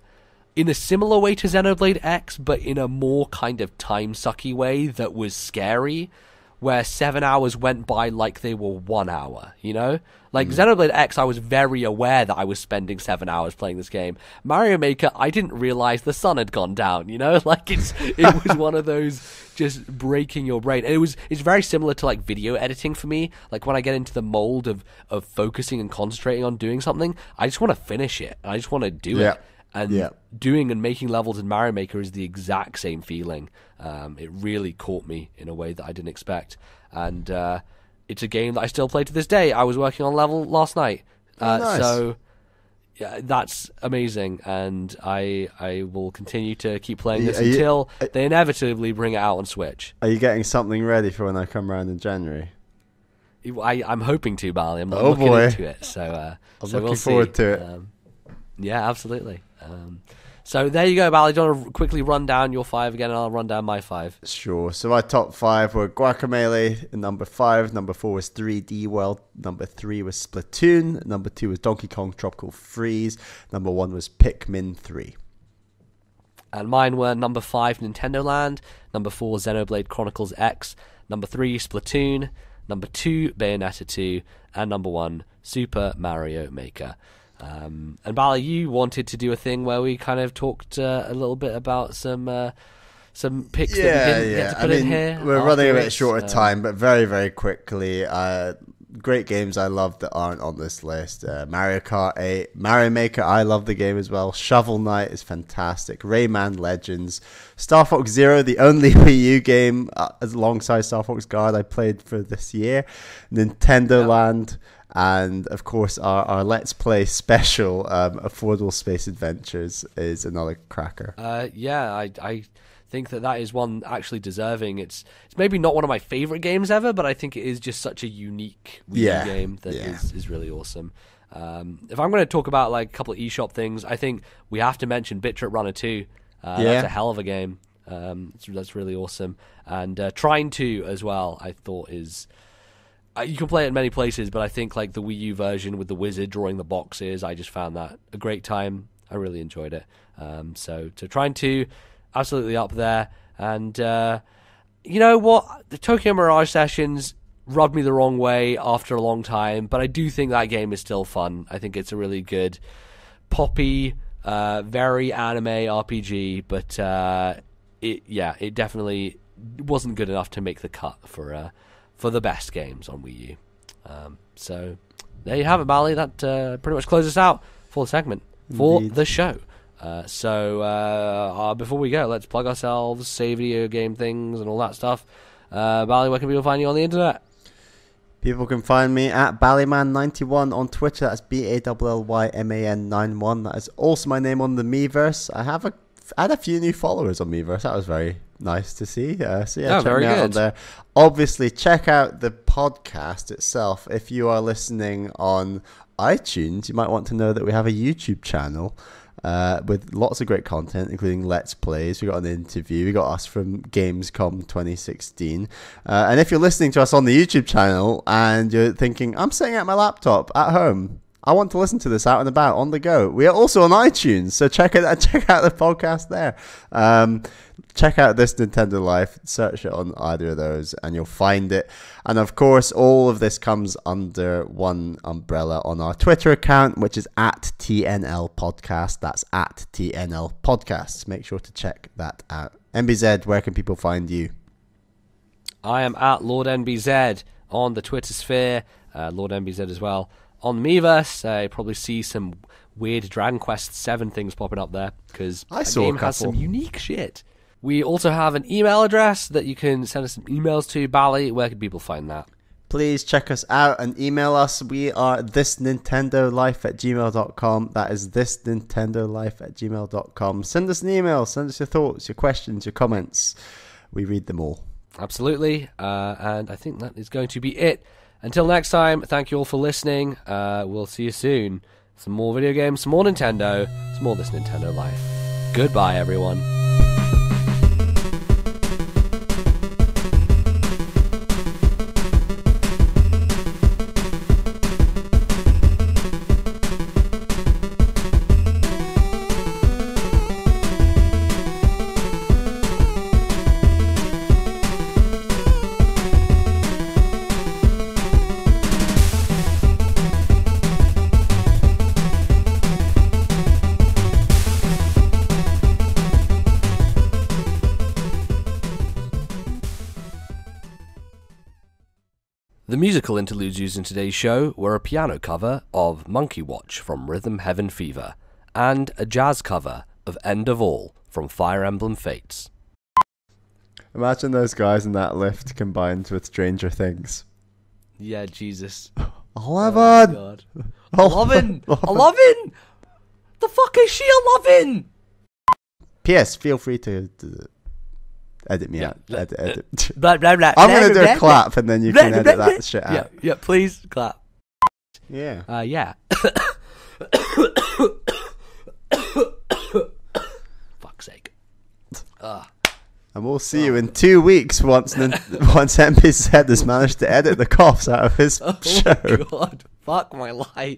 in a similar way to Xenoblade X, but in a more kind of time-sucky way that was scary, where 7 hours went by like they were 1 hour, you know? Like, Xenoblade X, I was very aware that I was spending 7 hours playing this game. Mario Maker, I didn't realize the sun had gone down, you know? Like, it was one of those just breaking your brain. And it's very similar to, like, video editing for me. Like, when I get into the mold of focusing and concentrating on doing something, I just want to finish it. I just want to do it. And doing and making levels in Mario Maker is the exact same feeling. It really caught me in a way that I didn't expect. And it's a game that I still play to this day. I was working on a level last night. Nice. So yeah, that's amazing. And I will continue to keep playing this until they inevitably bring it out on Switch. Are you getting something ready for when I come around in January? I'm hoping to, Bally. I'm looking into it. So, I'm looking forward to it. Yeah, absolutely. So there you go, Bally. Do you want to quickly run down your 5 again, and I'll run down my 5? Sure. So my top 5 were Guacamelee in number 5. Number 4 was 3D World. Number 3 was Splatoon. Number 2 was Donkey Kong Tropical Freeze. Number 1 was Pikmin 3. And mine were number 5, Nintendo Land. Number 4, Xenoblade Chronicles X. Number 3, Splatoon. Number 2, Bayonetta 2. And number 1, Super Mario Maker. And Bally, you wanted to do a thing where we kind of talked a little bit about some picks that we didn't get to put in here. We're running a bit short of time, but very, very quickly. Great games I love that aren't on this list. Mario Kart 8, Mario Maker, I love the game as well. Shovel Knight is fantastic. Rayman Legends, Star Fox Zero, the only Wii U game alongside Star Fox Guard I played for this year. Nintendo Land. And, of course, our Let's Play special, Affordable Space Adventures, is another cracker. I think that is one actually deserving. It's maybe not one of my favorite games ever, but I think it is just such a unique Wii U game that is really awesome. If I'm going to talk about like a couple of eShop things, I think we have to mention Bit Trip Runner 2. That's a hell of a game. That's really awesome. And Trine 2 as well, I thought is... you can play it in many places, but I think like the Wii U version with the wizard drawing the boxes, I just found that a great time. I really enjoyed it. So Trine 2, absolutely up there. And you know what? The Tokyo Mirage Sessions rubbed me the wrong way after a long time, but I do think that game is still fun. I think it's a really good poppy, very anime RPG, but it definitely wasn't good enough to make the cut for the best games on Wii U. So there you have it, Bally. That pretty much closes us out for the segment, for the show. So before we go, let's plug ourselves, say video game things and all that stuff. Bally, where can people find you on the internet? People can find me at Ballyman91 on Twitter. That's BALLYMAN91. That is also my name on the Miiverse. I have a had a few new followers on Miiverse. That was very nice to see. So yeah, check very me out on good. there. Obviously, check out the podcast itself. If you are listening on iTunes, you might want to know that we have a YouTube channel with lots of great content, including Let's Plays. We got an interview. We got us from Gamescom 2016. And if you're listening to us on the YouTube channel and you're thinking, I'm sitting at my laptop at home, I want to listen to this out and about on the go, we are also on iTunes, so check out the podcast there. Check out This Nintendo Life, search it on either of those, and you'll find it. And of course, all of this comes under one umbrella on our Twitter account, which is at TNL Podcast. That's at TNL Podcasts. Make sure to check that out. MBZ, where can people find you? I am at Lordnbz on the Twitter sphere, Lordnbz as well. On Miiverse, I probably see some weird Dragon Quest 7 things popping up there, because the game has some unique shit. We also have an email address that you can send us some emails to. Bally, where can people find that? Please check us out and email us. We are ThisNintendoLife@gmail.com. That is ThisNintendoLife@gmail.com. Send us an email. Send us your thoughts, your questions, your comments. We read them all. Absolutely. And I think that is going to be it. Until next time, thank you all for listening. We'll see you soon. Some more video games, some more Nintendo, some more This Nintendo Life. Goodbye, everyone. The musical interludes used in today's show were a piano cover of Monkey Watch from Rhythm Heaven Fever and a jazz cover of End of All from Fire Emblem Fates. Imagine those guys in that lift combined with Stranger Things. Yeah, Jesus. 11! Oh, God. 11! 11! The fuck is she 11? P.S. Feel free to edit me out. Edit. Blah, blah, blah, I'm going to do blah, a clap and then you can edit that shit out. Yeah, please clap. Yeah. Yeah. Fuck's sake. And we'll see you in 2 weeks once MBZ has managed to edit the coughs out of his show. Oh, God. Fuck my life.